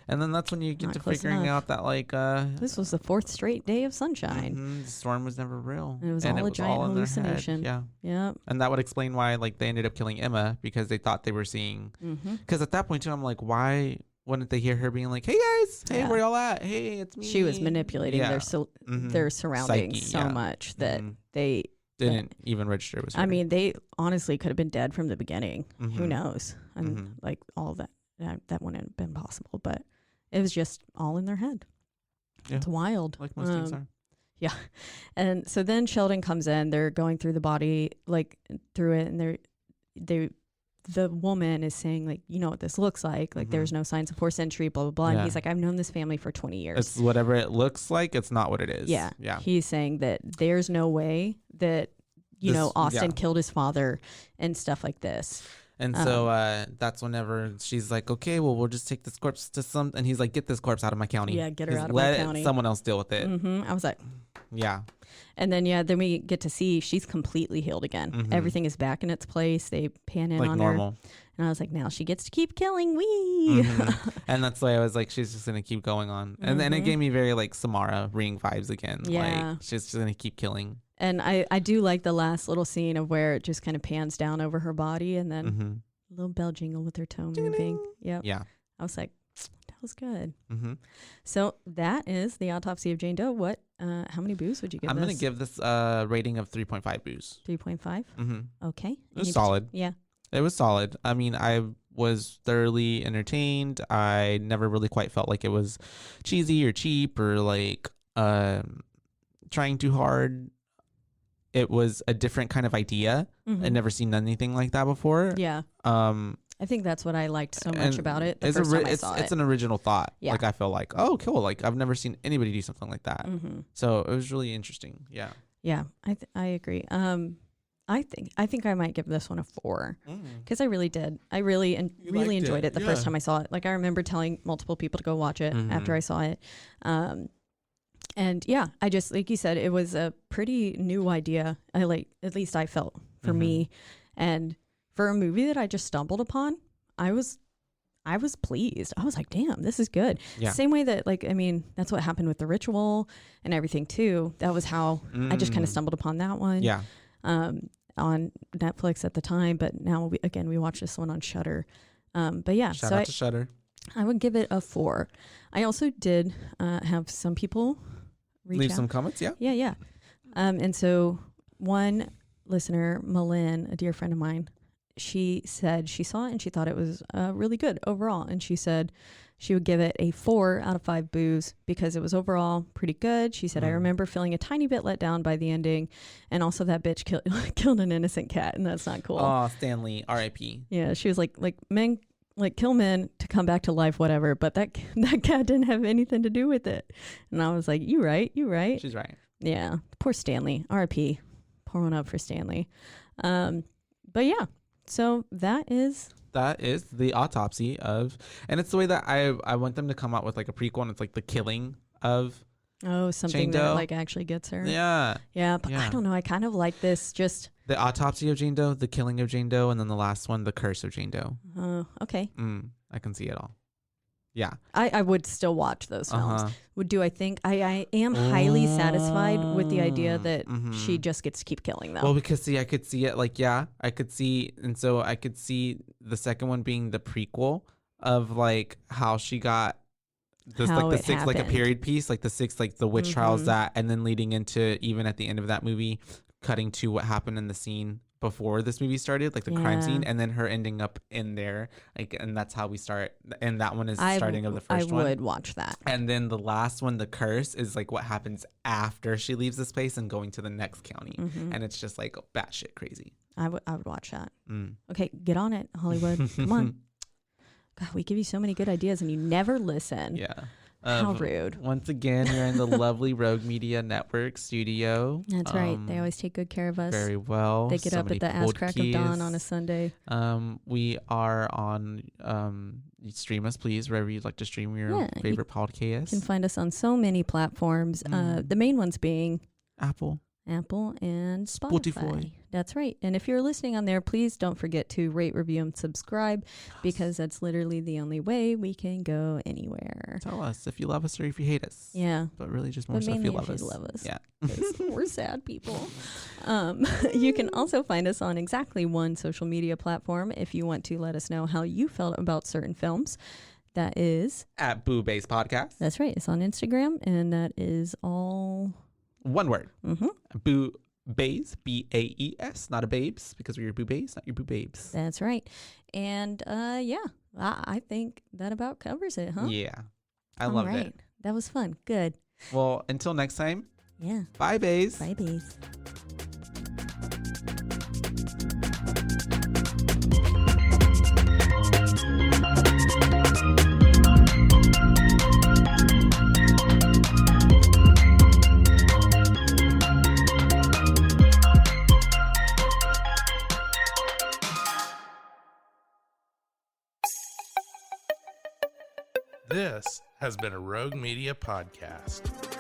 And then that's when you get to figuring out that, like, this was the 4th straight day of sunshine. The storm was never real. And it was all a giant hallucination. Yeah. Yeah. And that would explain why, like, they ended up killing Emma, because they thought they were seeing. Because at that point, too, I'm like, why wouldn't they hear her being like, hey, guys, hey, where y'all at? Hey, it's me. She was manipulating their surroundings so much that they didn't even register it was her. I mean, they honestly could have been dead from the beginning. Who knows? And like, all that wouldn't have been possible, but it was just all in their head. Yeah. It's wild. Like most things are. Yeah. And so then Sheldon comes in, they're going through the body, like through it, and the woman is saying, like, you know what this looks like there's no signs of 4th century, blah blah blah. And he's like, I've known this family for 20 years. It's whatever it looks like, it's not what it is. Yeah. He's saying that there's no way that Austin killed his father and stuff like this. And so that's whenever she's like, okay, well, we'll just take this corpse to some, and he's like, get this corpse out of my county. Yeah, get her out of my county. Let someone else deal with it. I was like, yeah. And then then we get to see she's completely healed again. Everything is back in its place. They pan in like on normal. Her. And I was like, now she gets to keep killing. And that's why I was like, she's just going to keep going on. And then it gave me very like Samara Ring vibes again. Yeah. Like, she's just going to keep killing. And I do like the last little scene of where it just kind of pans down over her body and then a little bell jingle with her toe moving. Yep. Yeah. I was like, that was good. So that is the Autopsy of Jane Doe. What? How many boos would you give this? I'm going to give this rating of 3.5 boos. 3.5? Okay. It was solid. Yeah. It was solid. I mean, I was thoroughly entertained. I never really quite felt like it was cheesy or cheap or like trying too hard. It was a different kind of idea. I'd never seen anything like that before. Yeah. I think that's what I liked so much about it. The first time I saw it. It's an original thought. Yeah. Like, I feel like, oh, cool. Like, I've never seen anybody do something like that. So it was really interesting. Yeah. Yeah. I agree. I think I might give this one a 4 because I really did. I really enjoyed it the first time I saw it. Like, I remember telling multiple people to go watch it after I saw it. And yeah, I just, like you said, it was a pretty new idea. At least I felt for me. And for a movie that I just stumbled upon, I was pleased. I was like, damn, this is good. Yeah. Same way that, like, I mean, that's what happened with The Ritual and everything too. That was how I just kind of stumbled upon that one. Yeah. On Netflix at the time, but now we watch this one on Shudder. But yeah, shout out to Shudder. I would give it a 4. I also did have some people leave some comments. Yeah. Yeah. And so one listener, Malin, a dear friend of mine, she said she saw it and she thought it was really good overall. And she said she would give it a 4 out of 5 boos because it was overall pretty good. She said, I remember feeling a tiny bit let down by the ending. And also that bitch killed an innocent cat. And that's not cool. Oh, Stanley, R.I.P. Yeah. She was like men, like, kill men to come back to life, whatever. But that cat didn't have anything to do with it. And I was like, you right. She's right. Yeah. Poor Stanley, R.I.P. Pour one up for Stanley. But yeah. So that is the autopsy of, and it's the way that I want them to come out with like a prequel, and it's like the killing of something that like actually gets her. Yeah, but I don't know. I kind of like this just the autopsy of Jane Doe, the killing of Jane Doe, and then the last one, the curse of Jane Doe. Okay. I can see it all. Yeah. I would still watch those films. I think I am highly satisfied with the idea that she just gets to keep killing them. Well, because see, I could see it like, I could see, and so I could see the second one being the prequel of like how she got this, like the 6, like a period piece, like the 6, like the witch trials, that, and then leading into even at the end of that movie, cutting to what happened in the scene before this movie started, like the crime scene, and then her ending up in there, like, and that's how we start. And that one is starting of the first one. I would watch that. And then the last one, the curse, is like what happens after she leaves this place and going to the next county, and it's just like batshit crazy. I would watch that. Okay, get on it, Hollywood. Come on. God, we give you so many good ideas and you never listen. Yeah. How rude. Once again, you're in the lovely Rogue Media Network studio. That's right. They always take good care of us. Very well. They get up at the ass crack of dawn on a Sunday. We are on stream us, please, wherever you'd like to stream your favorite podcast. You can find us on so many platforms. The main ones being Apple and Spotify. That's right. And if you're listening on there, please don't forget to rate, review, and subscribe, because that's literally the only way we can go anywhere. Tell us if you love us or if you hate us. Yeah. But really just more so if you love us. Yeah. We're sad people. You can also find us on exactly one social media platform if you want to let us know how you felt about certain films. That is at Boo Base Podcast. That's right. It's on Instagram, and that is all one word. Boo Baes, Baes, not a babes, because we're your boo baes, not your boo babes. That's right. And I think that about covers it, huh? Yeah. I loved it. That was fun. Good. Well, until next time. Yeah. Bye, baes. Bye, baes. This has been a Rogue Media podcast.